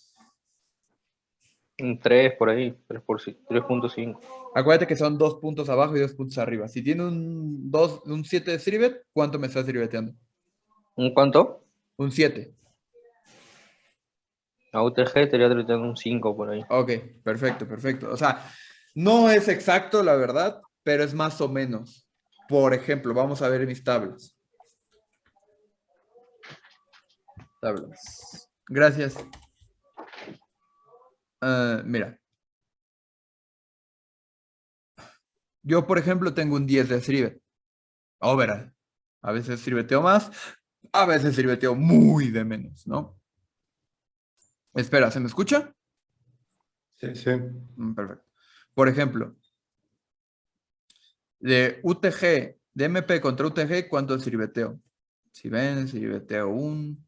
Un 3 por ahí, 3.5. Acuérdate que son 2 puntos abajo y 2 puntos arriba. Si tiene un 7 de sirvet, ¿cuánto me está sirveteando? ¿Un cuánto? Un 7. A UTG estaría tratando un 5 por ahí. Ok, perfecto, perfecto. O sea, no es exacto, la verdad, pero es más o menos. Por ejemplo, vamos a ver mis tablas. Tablas. Gracias. Mira. Yo, por ejemplo, tengo un 10 de sirvet. Overall. A veces sirveteo más, a veces sirveteo muy de menos, ¿no? Espera, ¿se me escucha? Sí, sí. Perfecto. Por ejemplo, de UTG, de MP contra UTG, ¿cuánto sirveteo? Si ven, sirveteo un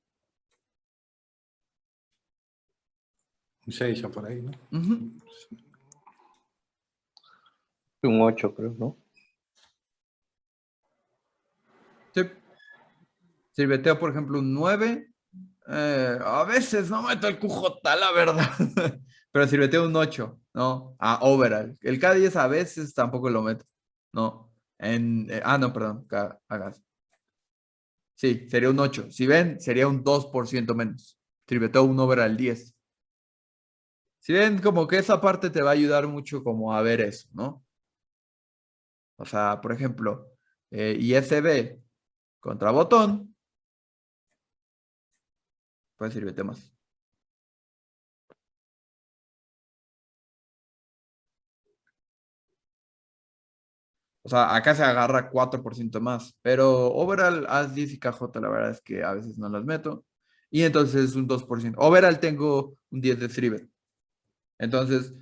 6 o por ahí, ¿no? Un 8, creo, ¿no? Sí. Sirveteo, por ejemplo, un 9. A veces no meto el QJ, la verdad. Pero sirveteo un 8, ¿no? Overall. El K10 a veces tampoco lo meto, ¿no? No, perdón. Hagas. Sí, sería un 8. Si ven, sería un 2% menos. Sirveteo un overall 10. Si ven, como que esa parte te va a ayudar mucho como a ver eso, ¿no? O sea, por ejemplo, ISB contra botón, puede sirvete más. O sea, acá se agarra 4% más, pero overall as 10 y KJ la verdad es que a veces no las meto. Y entonces es un 2%. Overall tengo un 10 de Thrivet. Entonces,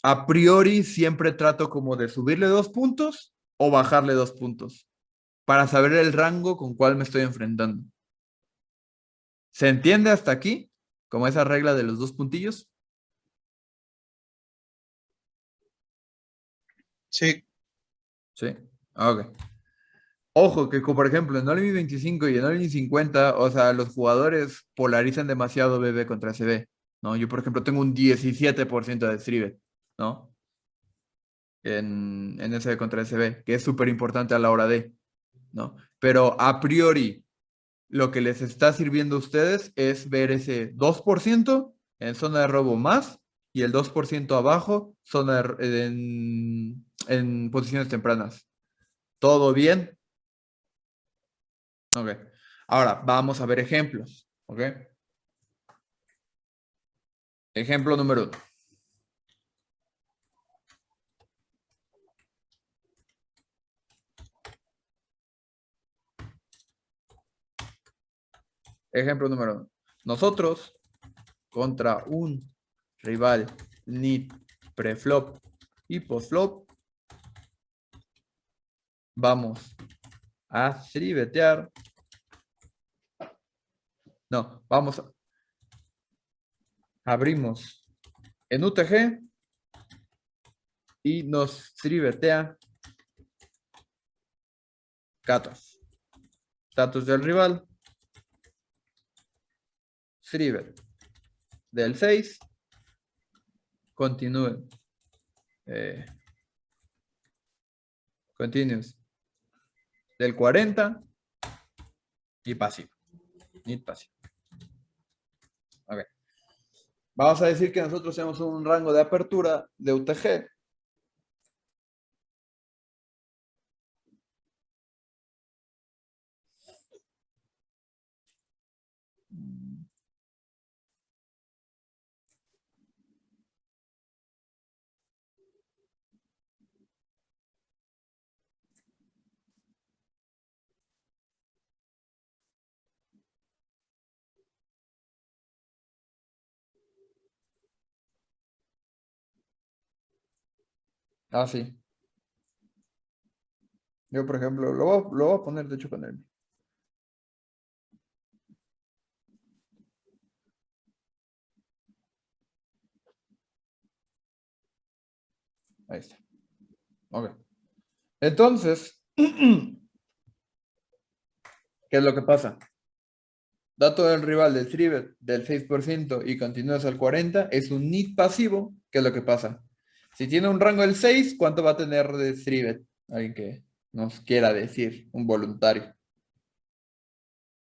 a priori siempre trato como de subirle 2 puntos o bajarle 2 puntos para saber el rango con cuál me estoy enfrentando. ¿Se entiende hasta aquí? Como esa regla de los 2 puntillos. Sí. Sí. Ok. Ojo, que como por ejemplo en Olmi 25 y en Olmi 50, o sea, los jugadores polarizan demasiado BB contra CB, ¿no? Yo, por ejemplo, tengo un 17% de Strivet, ¿no? En SB contra SB, que es súper importante a la hora de, ¿no? Pero a priori, lo que les está sirviendo a ustedes es ver ese 2% en zona de robo más y el 2% abajo en posiciones tempranas. ¿Todo bien? Ok. Ahora, vamos a ver ejemplos. Ok. Ejemplo número 1. Ejemplo número 1. Nosotros contra un rival NIT preflop y postflop vamos a tribetear. No, vamos a abrimos en UTG y nos tribetea Catas. Status del rival. Tribet del 6. Continúen. Continuous del 40 y pasivo. Need pasivo. Ok. Vamos a decir que nosotros tenemos un rango de apertura de UTG. Ah, sí. Yo, por ejemplo, lo voy a poner, de hecho, con él. Ahí está. Ok. Entonces, ¿qué es lo que pasa? Dato del rival del tribet del 6% y continúas al 40% es un NIT pasivo. ¿Qué es lo que pasa? Si tiene un rango del 6, ¿cuánto va a tener de tribet? Alguien que nos quiera decir, un voluntario.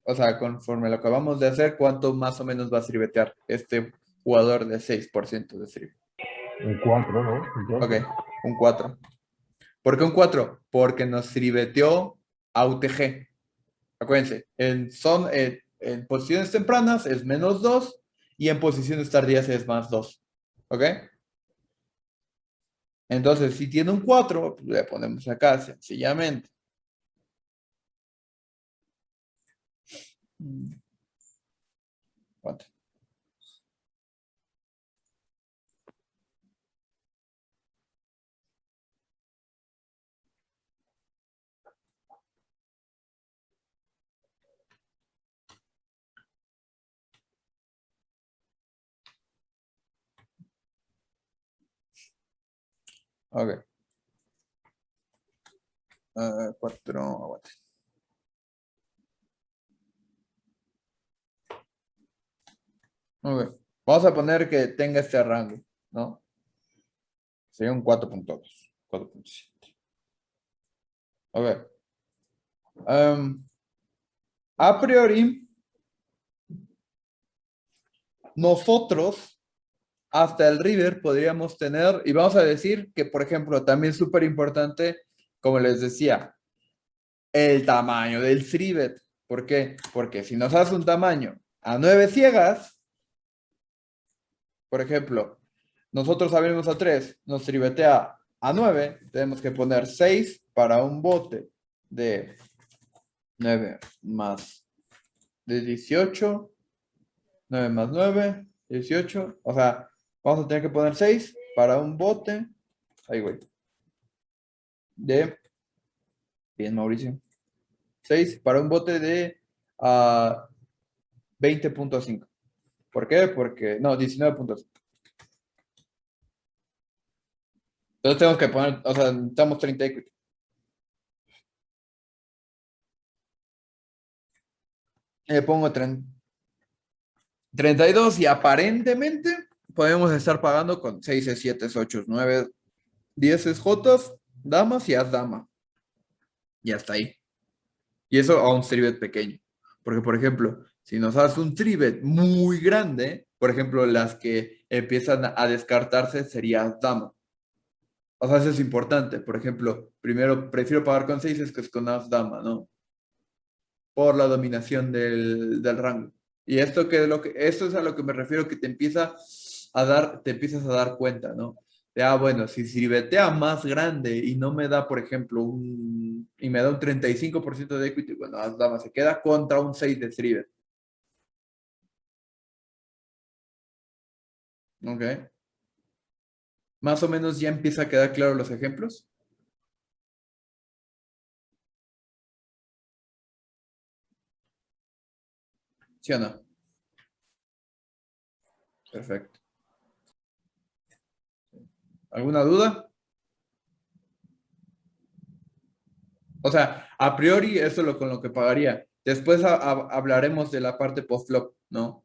O sea, conforme lo acabamos de hacer, ¿cuánto más o menos va a tribetear este jugador de 6% de tribet? Un 4, ¿no? Ok, un 4. ¿Por qué un 4? Porque nos tribeteó a UTG. Acuérdense, en posiciones tempranas es -2 y en posiciones tardías es +2. ¿Ok? Entonces, si tiene un 4, le ponemos acá sencillamente. ¿Cuánto? Ok. 4, aguante. Ok. Vamos a poner que tenga este rango, ¿no? Sería un 4.2, 4.7. Ok. A priori, nosotros hasta el river podríamos tener, y vamos a decir que, por ejemplo, también es súper importante, como les decía, el tamaño del trivet. ¿Por qué? Porque si nos hace un tamaño a 9 ciegas, por ejemplo, nosotros abrimos a 3, nos trivetea a 9, tenemos que poner 6 para un bote de 9 más de 18, 9 más 9, 18, o sea, vamos a tener que poner 6 para un bote, ahí güey, de, bien Mauricio, 6 para un bote de 20.5. ¿Por qué? Porque, no, 19.5. Entonces tenemos que poner, o sea, necesitamos 30 equity. Le pongo 32 y aparentemente podemos estar pagando con 6, 7, 8, 9, 10 Jotas, damas y as dama. Y hasta ahí. Y eso a un trivet pequeño. Porque, por ejemplo, si nos hace un trivet muy grande, por ejemplo, las que empiezan a descartarse sería as dama. O sea, eso es importante. Por ejemplo, primero prefiero pagar con 6 que es con as dama, ¿no? Por la dominación del rango. Y esto es a lo que me refiero, que te empieza te empiezas a dar cuenta, ¿no? Bueno, si sirvetea más grande y no me da, por ejemplo, y me da un 35% de equity, bueno, dama, se queda contra un 6 de Srivet. Ok. Más o menos ya empieza a quedar claro los ejemplos. ¿Sí o no? Perfecto. ¿Alguna duda? O sea, a priori eso es con lo que pagaría. Después hablaremos de la parte post-flop, ¿no?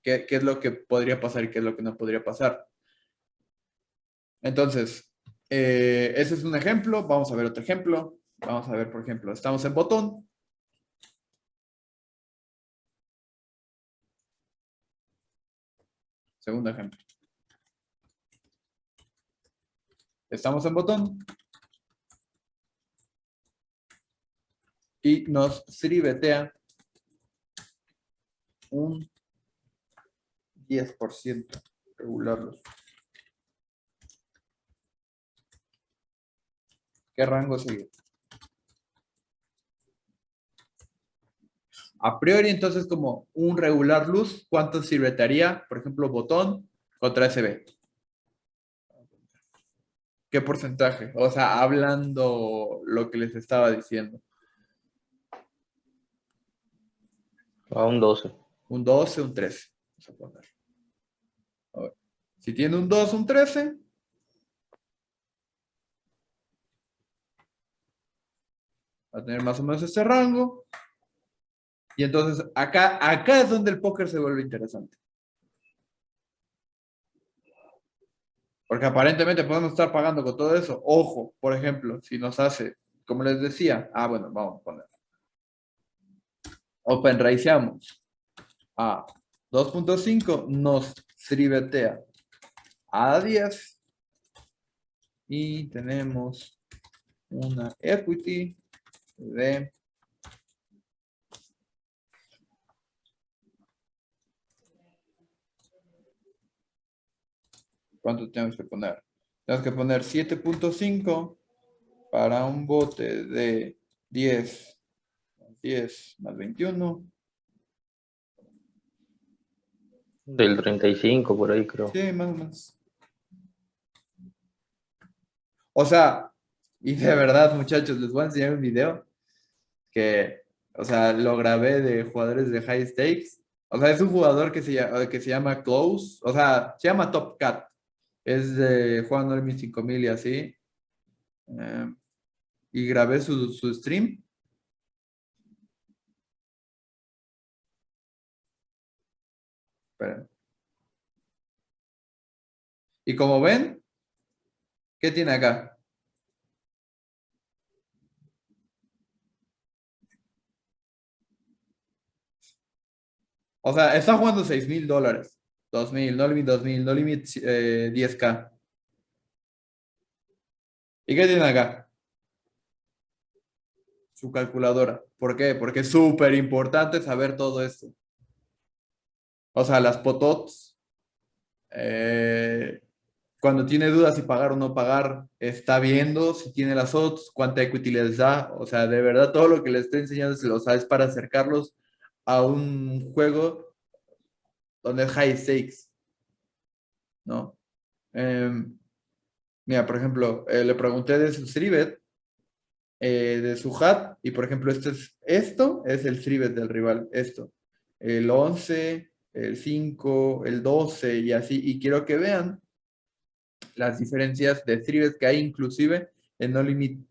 ¿Qué es lo que podría pasar y qué es lo que no podría pasar? Entonces, ese es un ejemplo. Vamos a ver otro ejemplo. Vamos a ver, por ejemplo, estamos en botón. Segundo ejemplo. Estamos en botón. Y nos srivetea un 10% regularlos. ¿Qué rango sigue? A priori, entonces, como un regular luz, ¿cuánto sirvetaría, por ejemplo, botón contra SB? ¿Qué porcentaje? O sea, hablando lo que les estaba diciendo. A un 12. Un 12, un 13. Vamos a poner. A ver. Si tiene un 2, un 13. Va a tener más o menos este rango. Y entonces acá es donde el póker se vuelve interesante. Porque aparentemente podemos estar pagando con todo eso. Ojo, por ejemplo, si nos hace, como les decía, bueno, vamos a poner. Open raceamos a 2.5, nos srivetea a 10 y tenemos una equity de ¿cuánto tenemos que poner? Tenemos que poner 7.5 para un bote de 10 más 21. Del 35 por ahí, creo. Sí, más o menos. O sea, y de verdad, muchachos, les voy a enseñar un video que, o sea, lo grabé de jugadores de high stakes. O sea, es un jugador que se llama Close, o sea, se llama Top Cat. Es de Juan Normi 5000 y así. Y grabé su stream. Esperen. Y como ven, ¿qué tiene acá? O sea, está jugando $6,000. 2,000, no limit 2,000, no limit 10K. ¿Y qué tiene acá? Su calculadora. ¿Por qué? Porque es súper importante saber todo esto. O sea, las potots, cuando tiene dudas si pagar o no pagar, está viendo si tiene las odds, cuánta equity les da. O sea, de verdad, todo lo que les estoy enseñando se lo sabes para acercarlos a un juego donde es high stakes, ¿no? Mira, por ejemplo, le pregunté de su Srivet, de su hat, y por ejemplo, esto es el Srivet del rival, esto. El 11, el 5, el 12 y así. Y quiero que vean las diferencias de Srivet que hay inclusive en No Limit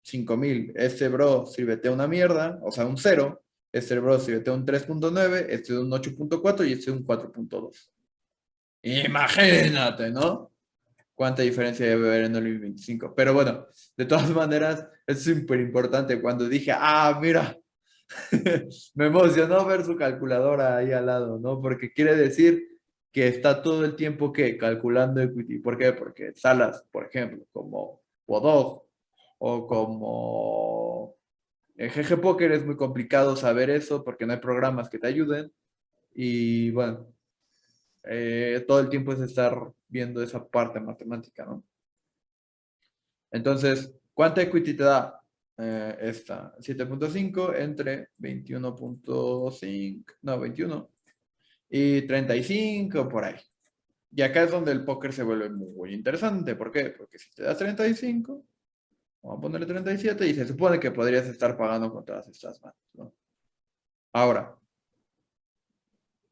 5000. Este bro sirvetea una mierda, o sea, un 0. Este bro sirvetea un 3.9, este un 8.4 y este un 4.2. Imagínate, ¿no? Cuánta diferencia debe haber en el 25. Pero bueno, de todas maneras, es súper importante. Cuando dije, mira, me emocionó ver su calculadora ahí al lado, ¿no? Porque quiere decir que está todo el tiempo que calculando equity. ¿Por qué? Porque salas, por ejemplo, como Podog o como GG Poker es muy complicado saber eso porque no hay programas que te ayuden. Y bueno, todo el tiempo es estar viendo esa parte matemática, ¿no? Entonces, ¿cuánta equity te da? Esta, 7.5 entre 21.5, no, 21 y 35 por ahí. Y acá es donde el póker se vuelve muy interesante. ¿Por qué? Porque si te das 35, vamos a ponerle 37 y se supone que podrías estar pagando con todas estas manos, ¿no? Ahora,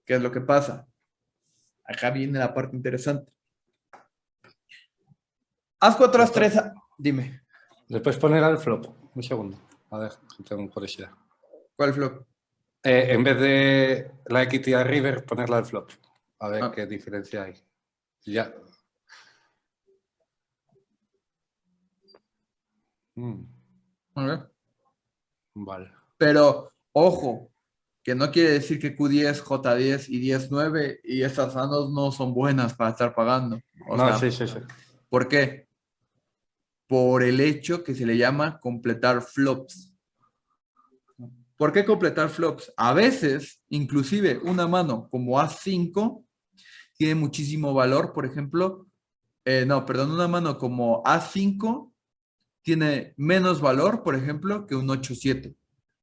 ¿qué es lo que pasa? Acá viene la parte interesante. Haz 4 as 3. Dime. ¿Le puedes poner al flop? Un segundo. A ver, tengo curiosidad. ¿Cuál flop? En vez de la equity a river, ponerla al flop. A ver Ah. qué diferencia hay. Ya. A ver. Vale. Pero, ojo, que no quiere decir que Q10, J10 y 10-9 y estas manos no son buenas para estar pagando. O No, sea, sí. ¿por qué? Por el hecho que se le llama completar flops. ¿Por qué completar flops? A veces, inclusive una mano como A5 tiene muchísimo valor, por ejemplo, una mano como A5 tiene menos valor, por ejemplo, que un 8-7.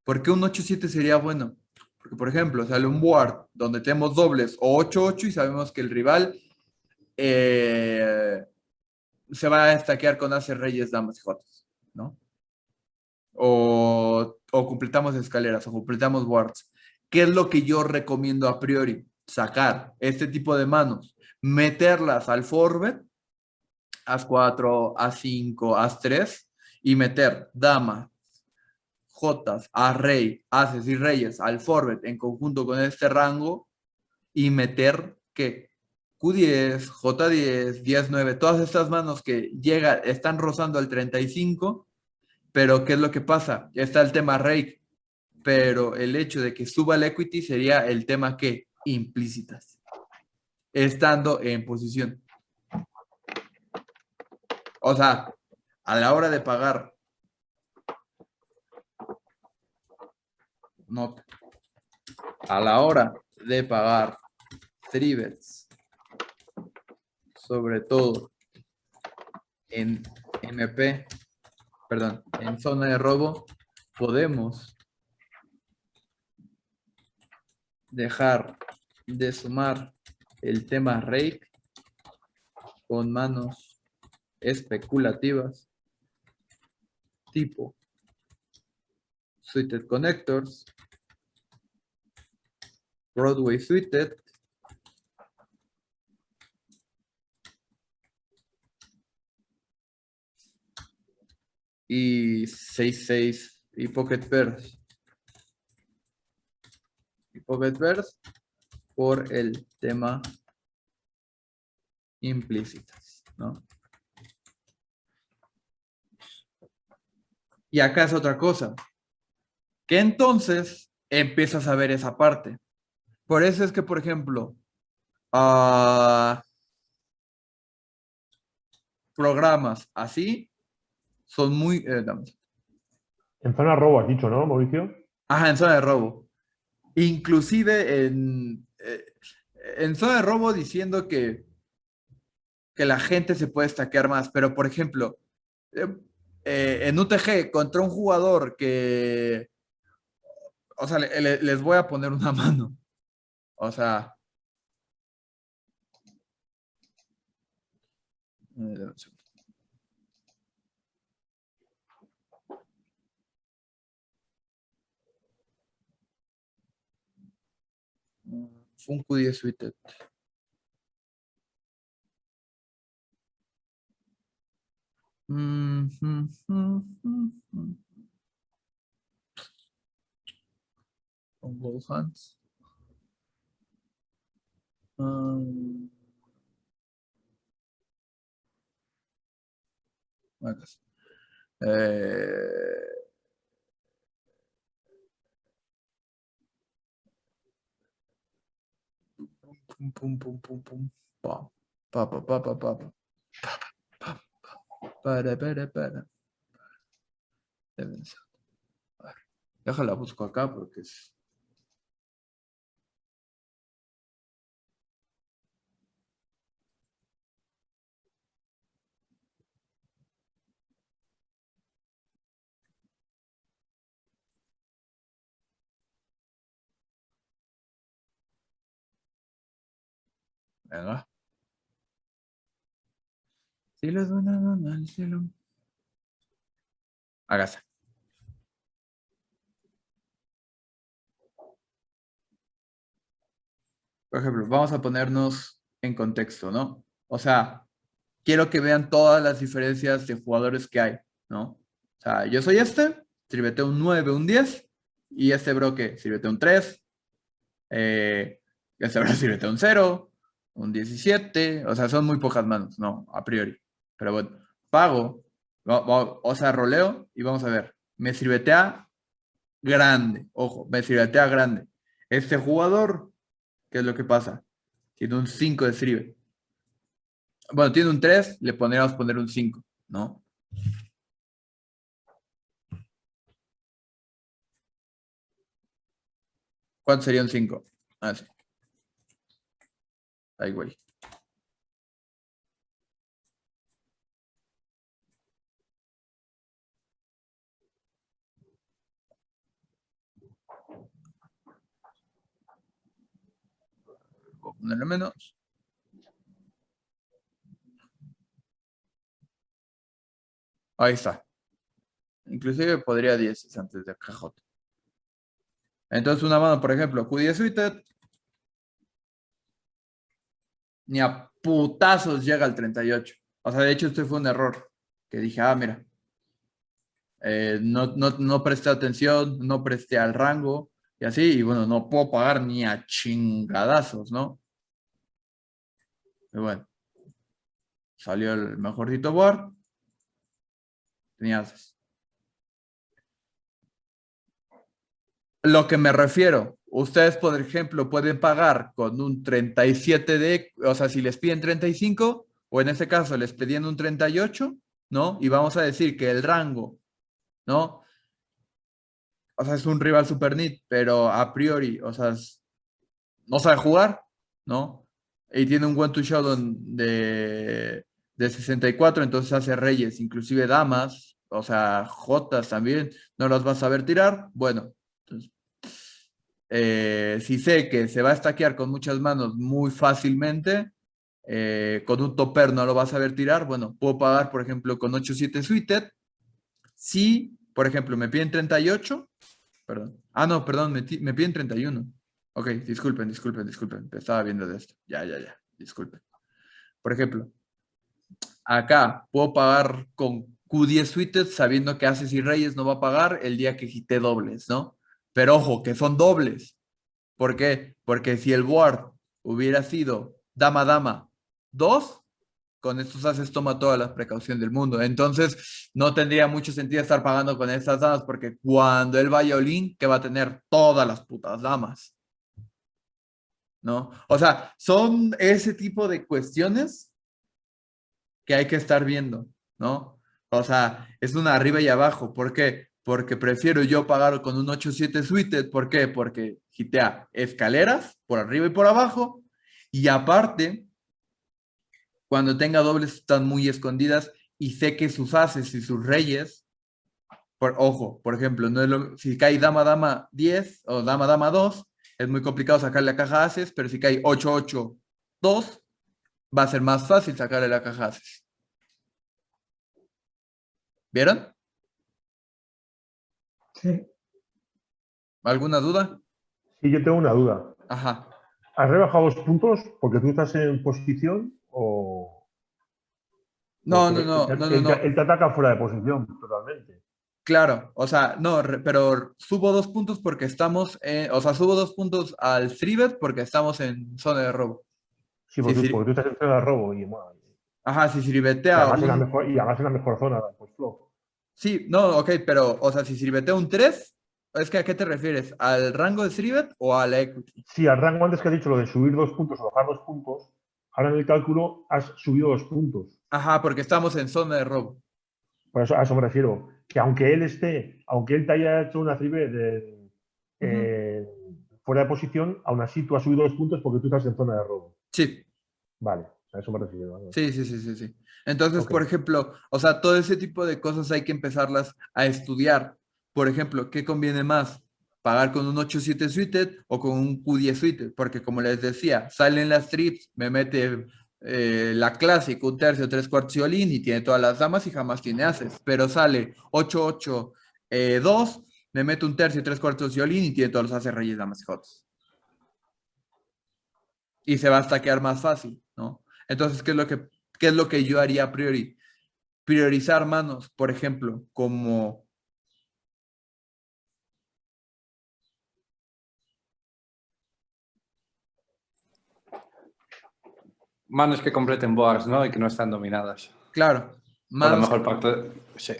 ¿Por qué un 8-7 sería bueno? Porque, por ejemplo, sale un board donde tenemos dobles o 8-8 y sabemos que el rival se va a estaquear con aces, reyes, damas y jotas, ¿no? O completamos escaleras o completamos boards. ¿Qué es lo que yo recomiendo a priori? Sacar este tipo de manos, meterlas al forward, as 4, as 5, as 3 y meter dama, jotas, as rey, ases y reyes al forward en conjunto con este rango y meter ¿qué? Q10, J10, 10-9, todas estas manos que están rozando al 35, pero ¿qué es lo que pasa? Está el tema rake, pero el hecho de que suba el equity sería el tema que implícitas, estando en posición. O sea, a la hora de pagar, nota, a la hora de pagar 3-bets, sobre todo en MP, perdón, en zona de robo, podemos dejar de sumar el tema rake con manos especulativas tipo Suited Connectors, Broadway Suited, y 6-6 y Pocket Pairs. Y Pocket Pairs por el tema implícitas, ¿no? Y acá es otra cosa, que entonces empiezas a ver esa parte. Por eso es que, por ejemplo, programas así son muy... En zona robo has dicho, ¿no, Mauricio? Ajá, en zona de robo. Inclusive en zona de robo diciendo que la gente se puede stackear más, pero por ejemplo, en UTG contra un jugador que, o sea, les voy a poner una mano, o sea, fue un Q10 suited. Con both hands. Pum, pum, pum, pum, pum. Pa, pa, pa, pa, pa, pa, pa. Para. Deben ser. A ver, déjala, busco acá porque es... Venga. Si les doy una mano al cielo. Hágase. Por ejemplo, vamos a ponernos en contexto, ¿no? O sea, quiero que vean todas las diferencias de jugadores que hay, ¿no? O sea, yo soy tribeteo un 9, un 10, y este bro que tribeteo un 3, este bro tribeteo un 0, un 17, o sea, son muy pocas manos, ¿no? A priori. Pero bueno, pago, o sea, roleo, y vamos a ver, me tribetea grande, ojo, me tribetea grande. Este jugador, ¿qué es lo que pasa? Tiene un 5 de tribe. Bueno, tiene un 3, le podríamos poner un 5, ¿no? ¿Cuánto sería un 5? Ah, sí. Ahí, güey. Voy a ponerle menos. Ahí está. Inclusive podría 10 antes de cajote. Entonces una mano, por ejemplo, Q10 suited, ni a putazos llega al 38. O sea, de hecho, este fue un error. Que dije, mira, no presté atención, no presté al rango, y así, y bueno, no puedo pagar ni a chingadazos, ¿no? Y bueno, salió el mejorcito board. Tenía ases. Lo que me refiero, ustedes, por ejemplo, pueden pagar con un 37 de, o sea, si les piden 35, o en este caso les pedían un 38, ¿no? Y vamos a decir que el rango, ¿no? O sea, es un rival super neat, pero a priori, o sea, no sabe jugar, ¿no? Y tiene un one to showdown de 64, entonces hace reyes, inclusive damas, o sea, jotas también, no las vas a ver tirar. Bueno, entonces, si sé que se va a stackear con muchas manos muy fácilmente, con un topper no lo vas a ver tirar, bueno, puedo pagar, por ejemplo, con 8-7 suited. Si, por ejemplo, me piden 38, perdón. No, perdón, me piden 31. Ok, disculpen. Estaba viendo de esto. Ya. Disculpen. Por ejemplo, acá puedo pagar con Q10 suited sabiendo que Ases y Reyes no va a pagar el día que quité dobles, ¿no? Pero ojo, que son dobles. ¿Por qué? Porque si el board hubiera sido dama 2, con estos ases toma toda la precaución del mundo. Entonces, no tendría mucho sentido estar pagando con estas damas, porque cuando él vaya all-in, que va a tener todas las putas damas. ¿No? O sea, son ese tipo de cuestiones que hay que estar viendo, ¿no? O sea, es una arriba y abajo. ¿Por qué? Porque prefiero yo pagar con un 8-7 suited. ¿Por qué? Porque hitea escaleras por arriba y por abajo. Y aparte, cuando tenga dobles están muy escondidas y sé que sus ases y sus reyes, ojo, por ejemplo, no es si cae dama 10 o dama 2, es muy complicado sacarle la caja ases, pero si cae 8-8-2, va a ser más fácil sacarle la caja ases. ¿Vieron? Sí. ¿Alguna duda? Sí, yo tengo una duda. Ajá. ¿Has rebajado 2 puntos porque tú estás en posición o...? No. Él te ataca fuera de posición totalmente. Claro, o sea, no, pero subo 2 puntos porque estamos o sea, subo 2 puntos al 3-bet porque estamos en zona de robo. Sí, porque tú estás en zona de robo y bueno, ajá, si y sirvetea además, en la mejor zona post flop. Sí, no, ok, pero, o sea, si sirvetea un 3, es que ¿a qué te refieres? ¿Al rango de sirvet o a la equity? Sí, al rango antes que has dicho lo de subir 2 puntos o bajar 2 puntos, ahora en el cálculo has subido 2 puntos. Ajá, porque estamos en zona de robo. Por eso, a eso me refiero. Que aunque él te haya hecho una tribe fuera de posición, aún así tú has subido 2 puntos porque tú estás en zona de robo. Sí. Vale, a eso me refiero. ¿Vale? Sí. Entonces, Ok. por ejemplo, o sea, todo ese tipo de cosas hay que empezarlas a estudiar. Por ejemplo, ¿qué conviene más? pagar con un 8-7 suited o con un Q10 suited, porque como les decía, salen las trips, me mete la clásica, un tercio, tres cuartos y all-in y tiene todas las damas y jamás tiene ases, pero sale 8-8, 2, me mete un tercio, tres cuartos y all-in y tiene todos los ases, reyes, damas y jotas. Y se va a stackear más fácil, ¿no? Entonces, ¿qué es lo que yo haría a priori? Priorizar manos, por ejemplo, como... Manos que completen boards, ¿no? Y que no están dominadas. Claro, Por la manos mejor parte, sí.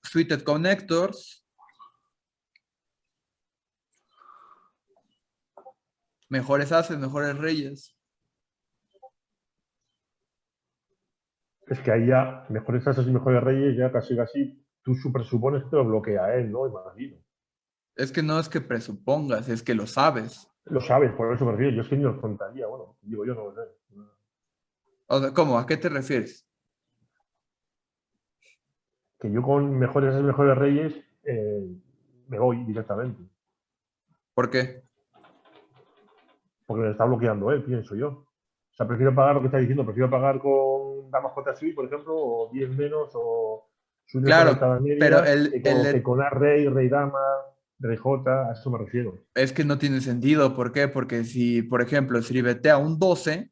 suited connectors, mejores ases, mejores reyes. Es que ahí ya, mejores ases y mejores reyes, ya casi, tú presupones que te lo bloquea él, ¿no? Imagino. Es que no es que presupongas, es que lo sabes. Lo sabes, por eso me refiero. Yo es que ni lo contaría, bueno, digo yo, no lo sé. O sea, ¿cómo? ¿A qué te refieres? Que yo con mejores ases y mejores reyes me voy directamente. ¿Por qué? Porque me está bloqueando él, pienso yo. O sea, prefiero pagar lo que está diciendo, prefiero pagar con damas J suite, por ejemplo, o 10 menos, o suite Claro, conectada pero media, que con A rey, rey dama, rey J, a eso me refiero. es que no tiene sentido. ¿Por qué? Porque si, por ejemplo, si ribetea un 12,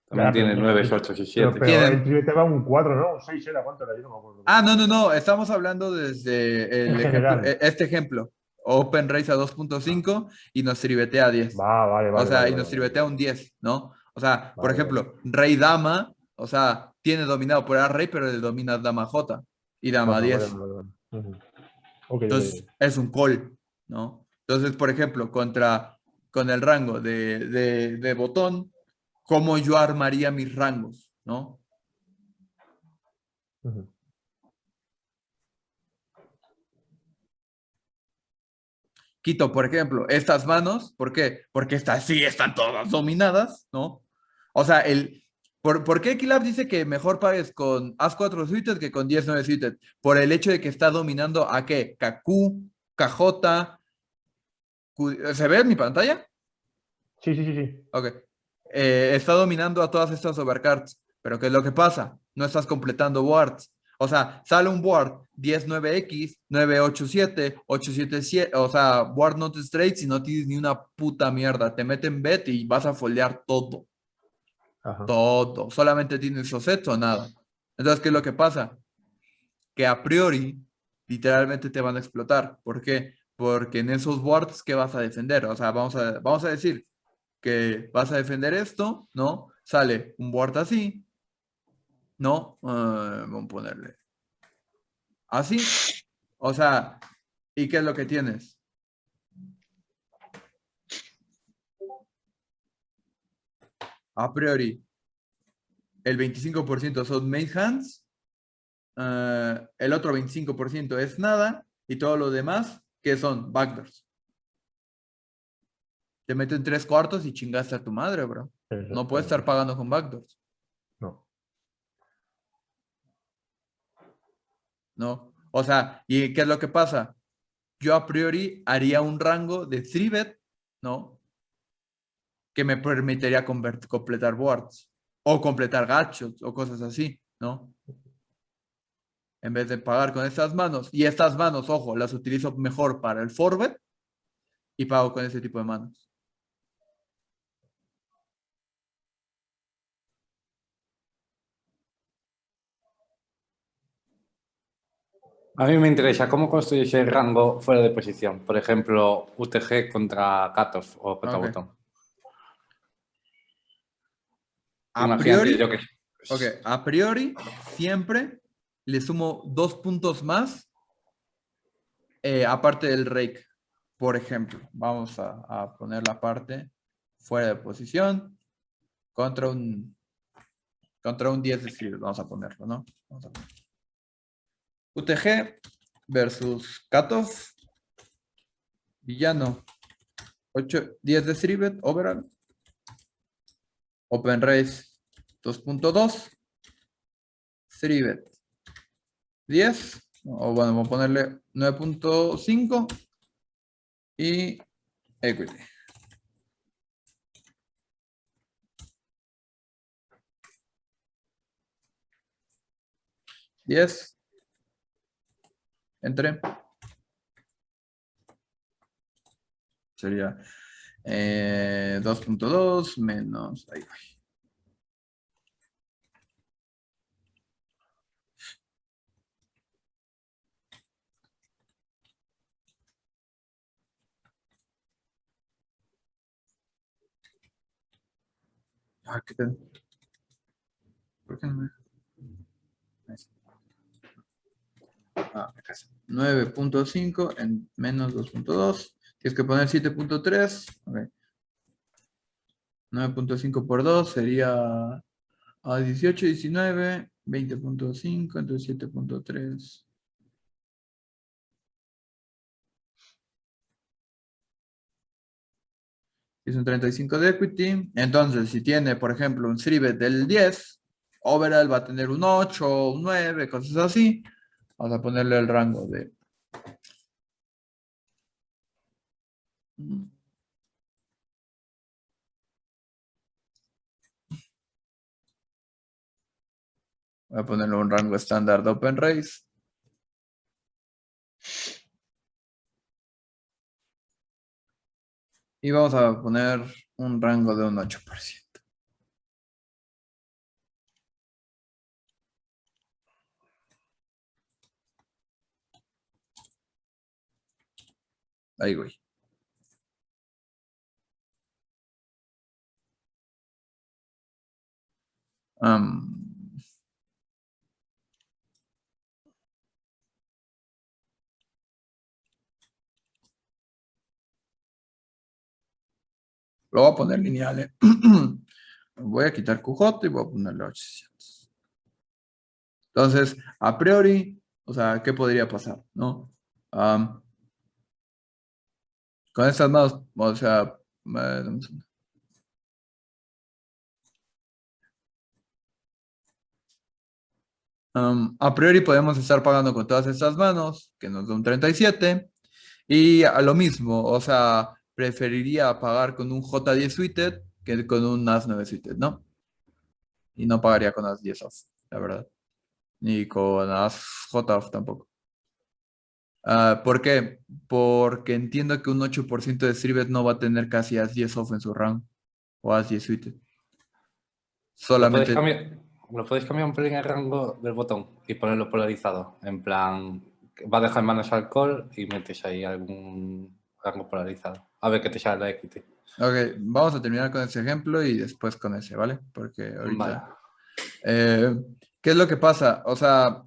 También tiene pero- 9, 8 y 7. Pero Tienen- el tribete va un 4, ¿no? Un 6 era, ¿cuánto era? Yo no me acuerdo. Ah, no, estamos hablando desde En el ejemplo, general. este ejemplo. Open race a 2.5 y nos tribetea a 10. Vale, O sea, y vale. nos tribetea un 10, ¿no? O sea, por Vale, ejemplo, rey dama, o sea, tiene dominado por A rey, pero le domina dama J y dama 10. Vale. Ujú. Ok. Entonces, es un call, ¿no? Entonces, por ejemplo, con el rango de botón, ¿cómo yo armaría mis rangos, ¿no? Ujú. Quito, por ejemplo, estas manos, ¿por qué? Porque estas sí están todas dominadas, ¿no? O sea, ¿por qué Equilab dice que mejor pagues con As4 suited que con 10-9 suited? Por el hecho de que está dominando a qué? KQ, KJ, ¿se ve en mi pantalla? Sí. Ok. Está dominando a todas estas overcards. Pero ¿qué es lo que pasa? No estás completando boards. O sea, sale un board 10-9X, 9-8-7, 8-7-7, o sea, board not straight y no tienes ni una puta mierda. Te meten bet y vas a foldear todo. Ajá. Todo. Solamente tienes esos sets o nada. Entonces, ¿qué es lo que pasa? Que a priori, literalmente te van a explotar. ¿Por qué? Porque en esos boards, ¿qué vas a defender? O sea, vamos a decir que vas a defender esto, ¿no? Sale un board así, ¿no? Vamos a ponerle así. O sea, ¿y qué es lo que tienes? A priori, el 25% son main hands, el otro 25% es nada, y todo lo demás, ¿qué son? Backdoors. Te meten 3/4 y chingaste a tu madre, bro. No puedes estar pagando con backdoors. No. ¿No? O sea, ¿y qué es lo que pasa? Yo a priori haría un rango de 3-bet, ¿no? Que me permitiría completar boards o completar gachos o cosas así, ¿no? En vez de pagar con estas manos. Y estas manos, ojo, las utilizo mejor para el forward y pago con ese tipo de manos. A mí me interesa cómo construyes el rango fuera de posición. Por ejemplo, UTG contra cutoff o contra Ok. botón. A Imagínate, priori, yo que ok, a priori siempre le sumo 2 puntos más aparte del rake. Por ejemplo, vamos a poner la parte fuera de posición contra un 10 de Scribble. Vamos a ponerlo, ¿no? Vamos a ponerlo. UTG versus cutoff. Villano. 10 de Scribble, overall. Open race 2.2. Scribble. 10, o bueno, vamos a ponerle 9.5 y equity. ¿10? Entre. Sería 2.2 menos. Ahí voy. Ah, ¿qué tal? ¿Por qué no me... Ahí está. Ah, acá está. 9.5 en menos 2.2. Tienes que poner 7.3. Okay. 9.5 por 2 sería a 18, 19, 20.5, entonces 7.3. Es un 35 de equity. Entonces, si tiene, por ejemplo, un Srivet del 10, overall va a tener un 8, un 9, cosas así. Vamos a ponerle el rango de... Voy a ponerle un rango estándar de Open Race. Y vamos a poner un rango de un 8%. Ahí voy. Lo voy a poner lineal, ¿eh? Voy a quitar QJ y voy a ponerle 800. Entonces, a priori, o sea, ¿qué podría pasar? ¿No? Con estas manos, o sea, a priori podemos estar pagando con todas estas manos, que nos da un 37, y a lo mismo, o sea, preferiría pagar con un J10 suited que con un As9 suited, ¿no? Y no pagaría con As10 off, la verdad. Ni con As J off tampoco. ¿Por qué? Porque entiendo que un 8% de Srivet no va a tener casi As10 off en su rango, o As10 suited. Solamente... Lo podéis cambiar un pelín el rango del botón y ponerlo polarizado. En plan, va a dejar manos al call y metes ahí algún rango polarizado. A ver qué te sale la equity. Ok, vamos a terminar con ese ejemplo y después con ese, ¿vale? Porque ahorita... Vale. ¿Qué es lo que pasa? O sea,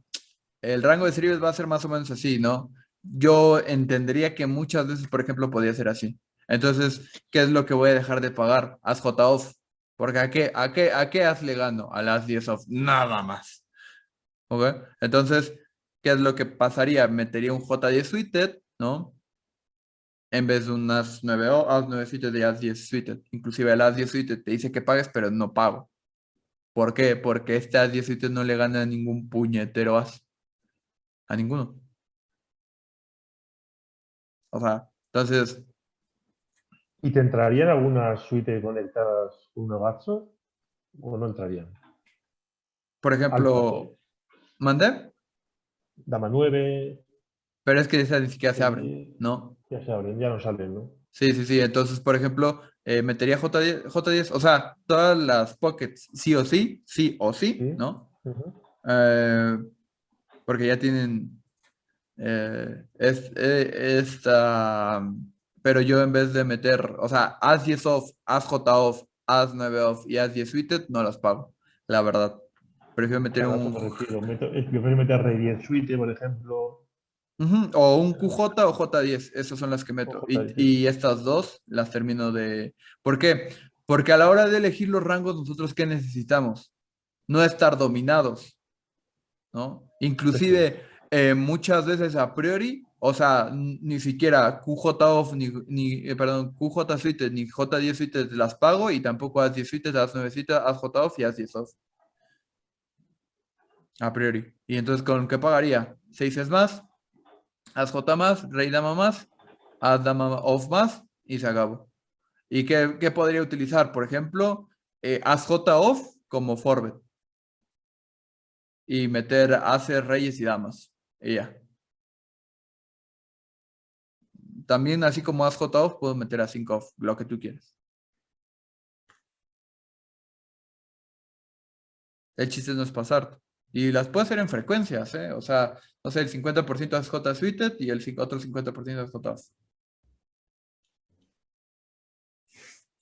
el rango de Srivet va a ser más o menos así, ¿no? Yo entendería que muchas veces, por ejemplo, podría ser así. Entonces, ¿qué es lo que voy a dejar de pagar? As J off. Porque ¿a qué as le gano? A las 10 off. Nada más. ¿Ok? Entonces, ¿qué es lo que pasaría? Metería un J10 suited, ¿no? En vez de un as 9 o as 9 suited y as 10 suited. Inclusive el as 10 suited te dice que pagues, pero no pago. ¿Por qué? Porque este as 10 suited no le gana a ningún puñetero as. A ninguno. O sea, entonces, ¿Y te entrarían algunas suites conectadas con una Gatso? ¿O no entrarían? por Alfa, ejemplo, ¿mandé? Dama 9, Pero es que esas ni siquiera se abren, 10, ¿no? ya se abren, ya no salen, ¿no? Sí, sí, sí. Entonces, por ejemplo, metería J10, o sea, todas las pockets, sí o sí, Sí. ¿no? Ujú. Porque ya tienen esta, pero yo en vez de meter, o sea, As 10 off, As J off, As 9 off y As 10 suited, no las pago, la verdad. Prefiero meter Claro, a eso un, me refiero. Yo prefiero meter Rey 10 suite, por ejemplo. o un QJ o J10, esas son las que meto. O Y, J10. y estas dos las termino de... ¿Por qué? Porque a la hora de elegir los rangos, nosotros ¿qué necesitamos? No estar dominados, ¿no? Eso es. Inclusive muchas veces a priori, o sea, ni siquiera QJ off, perdón, QJ suited, ni J10 suited las pago y tampoco As 10 suited, As 9 suited, As J off y As 10 off. A priori. Y entonces, ¿con qué pagaría? 6 es más, as J más, rey dama más, as dama off más y se acabó. ¿Y qué podría utilizar? Por ejemplo, as J off como forbet. Y meter ases, reyes y damas. Y ya. También así como as J off, puedo meter a 5 off, lo que tú quieras. El chiste no es pasar. Y las puedo hacer en frecuencias, ¿eh? O sea, no sé, el 50% es J suited y el otro 50% es J off.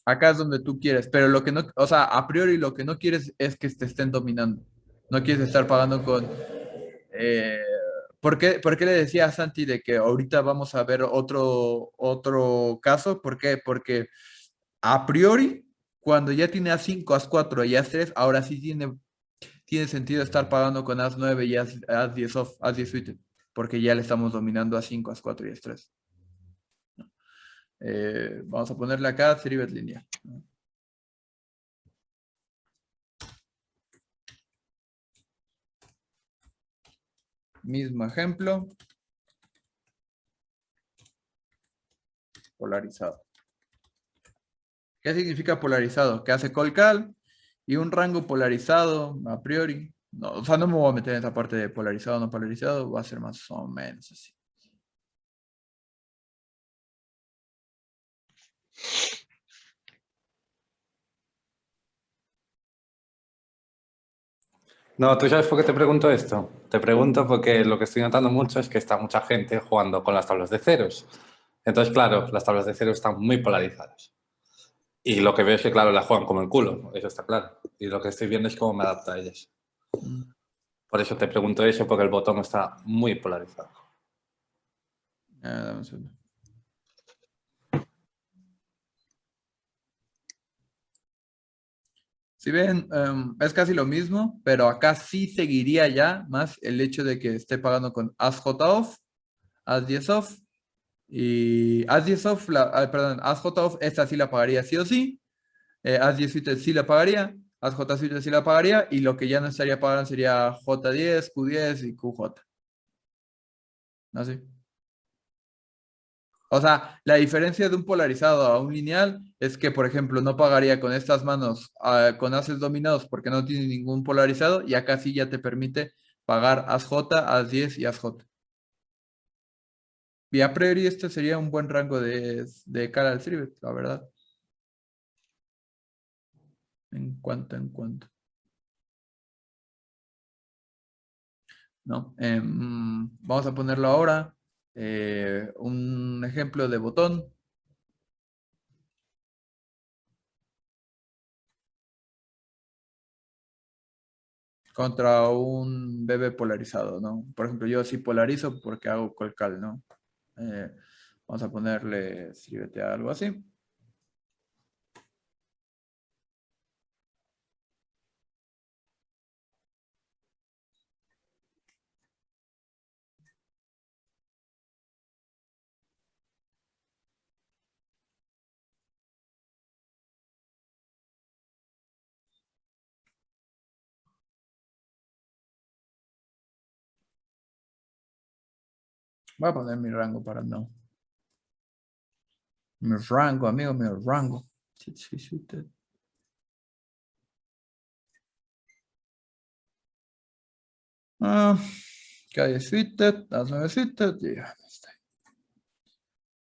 Acá es donde tú quieres, pero lo que no, o sea, a priori lo que no quieres es que te estén dominando. No quieres estar pagando con... por qué le decía a Santi de que ahorita vamos a ver otro caso? ¿Por qué? Porque a priori, cuando ya tiene A5, As4 y As3, ahora sí tiene sentido estar pagando con As9 y As10 off, As10 suited, porque ya le estamos dominando A5, As4 y As3. Vamos a ponerle acá 3-bet línea. Mismo ejemplo. Polarizado. ¿Qué significa polarizado? Que hace call-call y un rango polarizado a priori. No, o sea, no me voy a meter en esa parte de polarizado o no polarizado. Va a ser más o menos así. No, ¿tú sabes por qué te pregunto esto? Te pregunto porque lo que estoy notando mucho es que está mucha gente jugando con las tablas de ceros. Entonces, claro, las tablas de ceros están muy polarizadas. Y lo que veo es que, claro, la juegan como el culo, eso está claro. Y lo que estoy viendo es cómo me adapto a ellas. Por eso te pregunto eso, porque el botón está muy polarizado. Dame un segundo. Si ven, es casi lo mismo, pero acá sí seguiría ya más el hecho de que esté pagando con As J off, As 10 off y As 10 off, perdón, As J off, esta sí la pagaría sí o sí. As 10 suited sí la pagaría, As J suited sí la pagaría y lo que ya no estaría pagando sería J10, Q10 y QJ. Así. O sea, la diferencia de un polarizado a un lineal es que, por ejemplo, no pagaría con estas manos con ases dominados porque no tiene ningún polarizado y acá sí ya te permite pagar as J, as 10 y as J. Y a priori este sería un buen rango de cara al Trivet, la verdad. En cuanto. ¿No? Vamos a ponerlo ahora. Un ejemplo de botón. Contra un BB polarizado, ¿no? Por ejemplo, yo sí polarizo porque hago call-call, ¿no? Vamos a ponerle, escríbete algo así. Voy a poner mi rango para no. Mi rango, amigo, mi rango. Calle suited, las 9 suited, y ya está.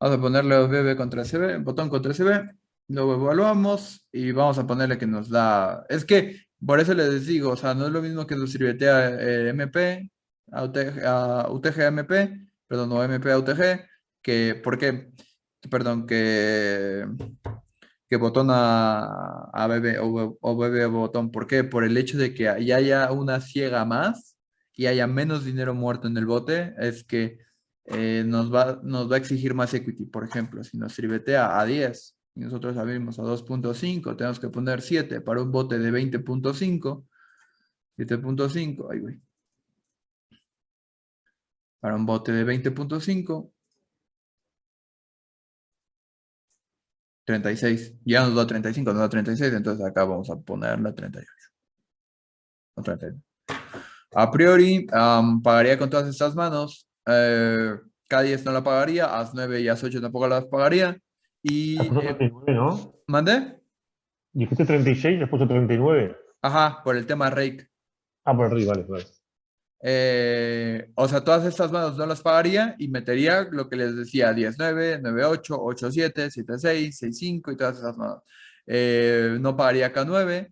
Vamos a ponerle BB contra CB, botón contra CB, luego evaluamos y vamos a ponerle que nos da. Es que por eso les digo, o sea, no es lo mismo que nos sirvetea MP a UTG a MP, perdón, no MP a UTG, que, ¿por qué? Perdón, que botón a BB o BB a botón. ¿Por qué? Por el hecho de que ya haya una ciega más y haya menos dinero muerto en el bote, es que nos va a exigir más equity. Por ejemplo, si nos sirvetea a 10 y nosotros abrimos a 2.5, tenemos que poner 7 para un bote de 20.5, 7.5, ahí voy. Para un bote de 20.5, 36. Ya nos da 35, nos da 36, entonces acá vamos a ponerle 38. O 39. A priori, pagaría con todas estas manos. K10 no la pagaría, As9 y As8 tampoco las pagaría. Has Y puesto 39, ¿no? ¿mandé? Dijiste 36, has puesto 39. Ajá, por el tema rake. Ah, por arriba, vale, vale. O sea, todas estas manos no las pagaría y metería lo que les decía, 10-9, 9-8, 8-7, 7-6, 6-5 y todas esas manos. No pagaría K9.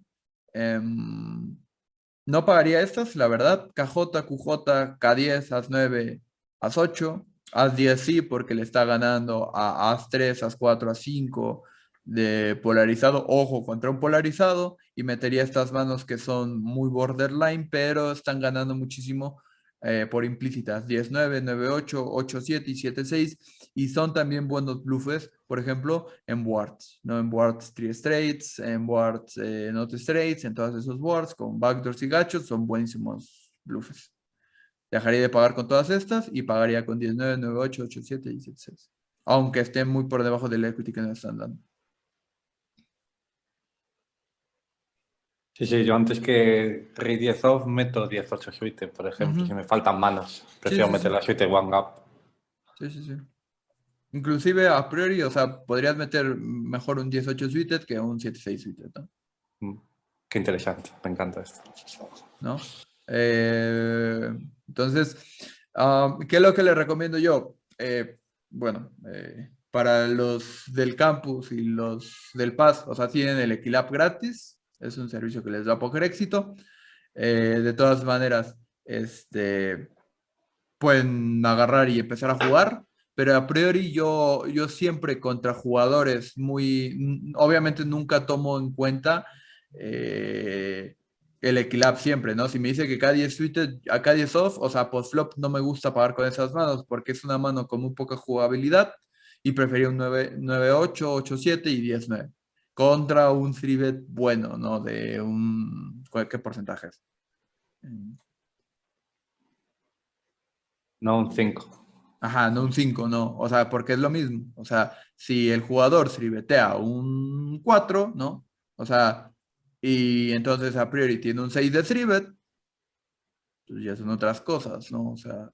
No pagaría estas, la verdad. KJ, QJ, K10, As9, As8. As10 sí, porque le está ganando a As3, As4, As5 de polarizado. Ojo, contra un polarizado. Y metería estas manos que son muy borderline, pero están ganando muchísimo por implícitas. 10-9, 9-8, 8-7 y 7-6. Y son también buenos bluffes, por ejemplo, en boards, ¿no? En boards 3 straights, en boards not straights, en todos esos boards, con backdoors y gachos, son buenísimos bluffes. Dejaría de pagar con todas estas y pagaría con 19, 98, 87 y 76. Aunque estén muy por debajo del equity que nos están dando. Sí, yo antes que rey 10 off meto 18 suite, por ejemplo, si me faltan manos. Prefiero meter la suite one gap. Sí. Inclusive a priori, o sea, podrías meter mejor un 18 suited que un 7-6 suited, ¿no? Qué interesante, me encanta esto. ¿No? Entonces, ¿qué es lo que les recomiendo yo? Bueno, para los del campus y los del PAS, o sea, tienen el Equilab gratis, es un servicio que les da poker éxito. De todas maneras, pueden agarrar y empezar a jugar, pero a priori yo siempre contra jugadores obviamente nunca tomo en cuenta el equilab siempre, ¿no? Si me dice que K10 suited, a K10 off, o sea, post flop no me gusta pagar con esas manos porque es una mano con muy poca jugabilidad y prefería un 9-8, 8-7 y 10-9 contra un 3-bet bueno, ¿no? De ¿qué porcentaje es? No un 5. Ajá, no un 5, no. O sea, porque es lo mismo. O sea, si el jugador ribetea un 4, ¿no? O sea, y entonces a priori tiene un 6 de 3bet, pues ya son otras cosas, ¿no? O sea.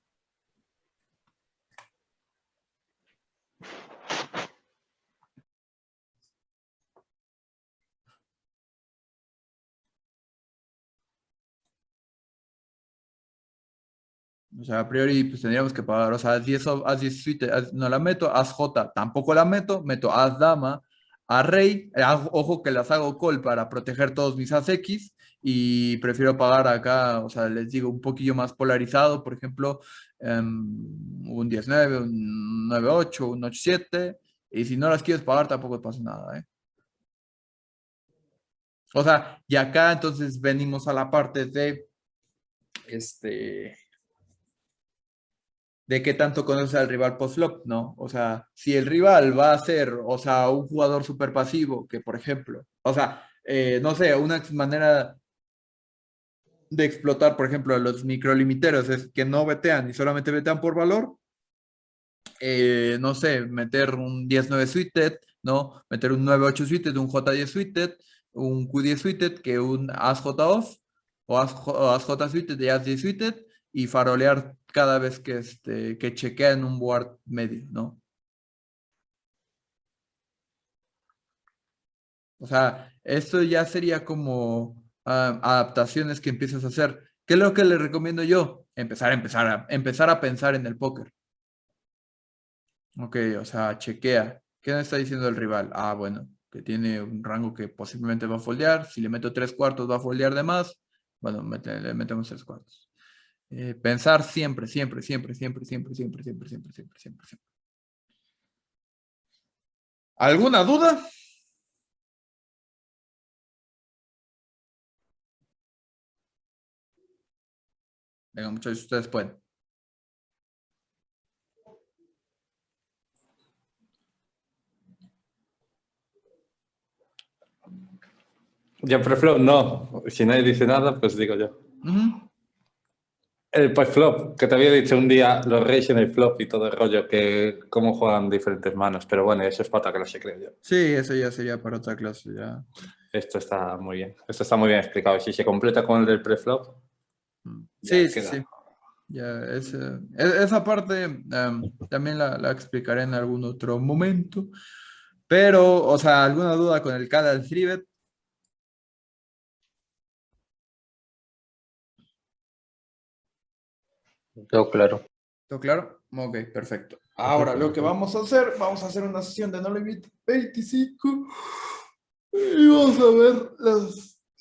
O sea, a priori pues tendríamos que pagar, o sea, As 10 suite, no la meto, As J tampoco la meto As Dama, a Rey, ojo que las hago call para proteger todos mis As X y prefiero pagar acá, o sea, les digo, un poquillo más polarizado, por ejemplo, un 19, un 9-8, un 8-7, y si no las quieres pagar tampoco pasa nada, ¿eh? O sea, y acá entonces venimos a la parte de, de qué tanto conoces al rival post-flop, ¿no? O sea, si el rival va a ser, o sea, un jugador súper pasivo, que por ejemplo, o sea, no sé, una manera de explotar, por ejemplo, a los microlimiteros es que no vetean y solamente vetean por valor. No sé, meter un 10-9 suited, ¿no? Meter un 9-8 suited, un J10 suited, un Q10 suited, que un As-J off, o As-J suited y As-10 suited, y farolear cada vez que chequea en un board medio, ¿no? O sea, esto ya sería como adaptaciones que empiezas a hacer. ¿Qué es lo que le recomiendo yo? Empezar a pensar en el póker. Ok, o sea, chequea. ¿Qué me está diciendo el rival? Ah, bueno, que tiene un rango que posiblemente va a foldear. Si le meto 3/4 va a foldear de más. Bueno, le metemos 3/4. Pensar siempre. ¿Alguna duda? Venga, muchachos, ustedes pueden. Yo preflop no. Si nadie dice nada, pues digo yo. El post-flop, que te había dicho un día los reyes en el flop y todo el rollo, que cómo juegan diferentes manos. Pero bueno, eso es para otra clase, creo yo. Sí, eso ya sería para otra clase. Ya. Esto está muy bien. Esto está muy bien explicado. Si se completa con el del preflop. ya Sí, sí, queda. sí. Ya, esa parte también la explicaré en algún otro momento. Pero, o sea, ¿alguna duda con el Canal 3bet? Todo claro. ¿Todo claro? Ok, perfecto. Ahora lo que vamos a hacer una sesión de No Limit 25. Y vamos a ver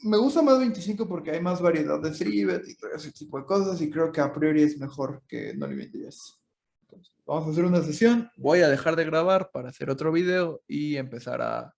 Me gusta más 25 porque hay más variedad de 3bet y todo ese tipo de cosas y creo que a priori es mejor que No Limit 10. Entonces, vamos a hacer una sesión. Voy a dejar de grabar para hacer otro video y empezar a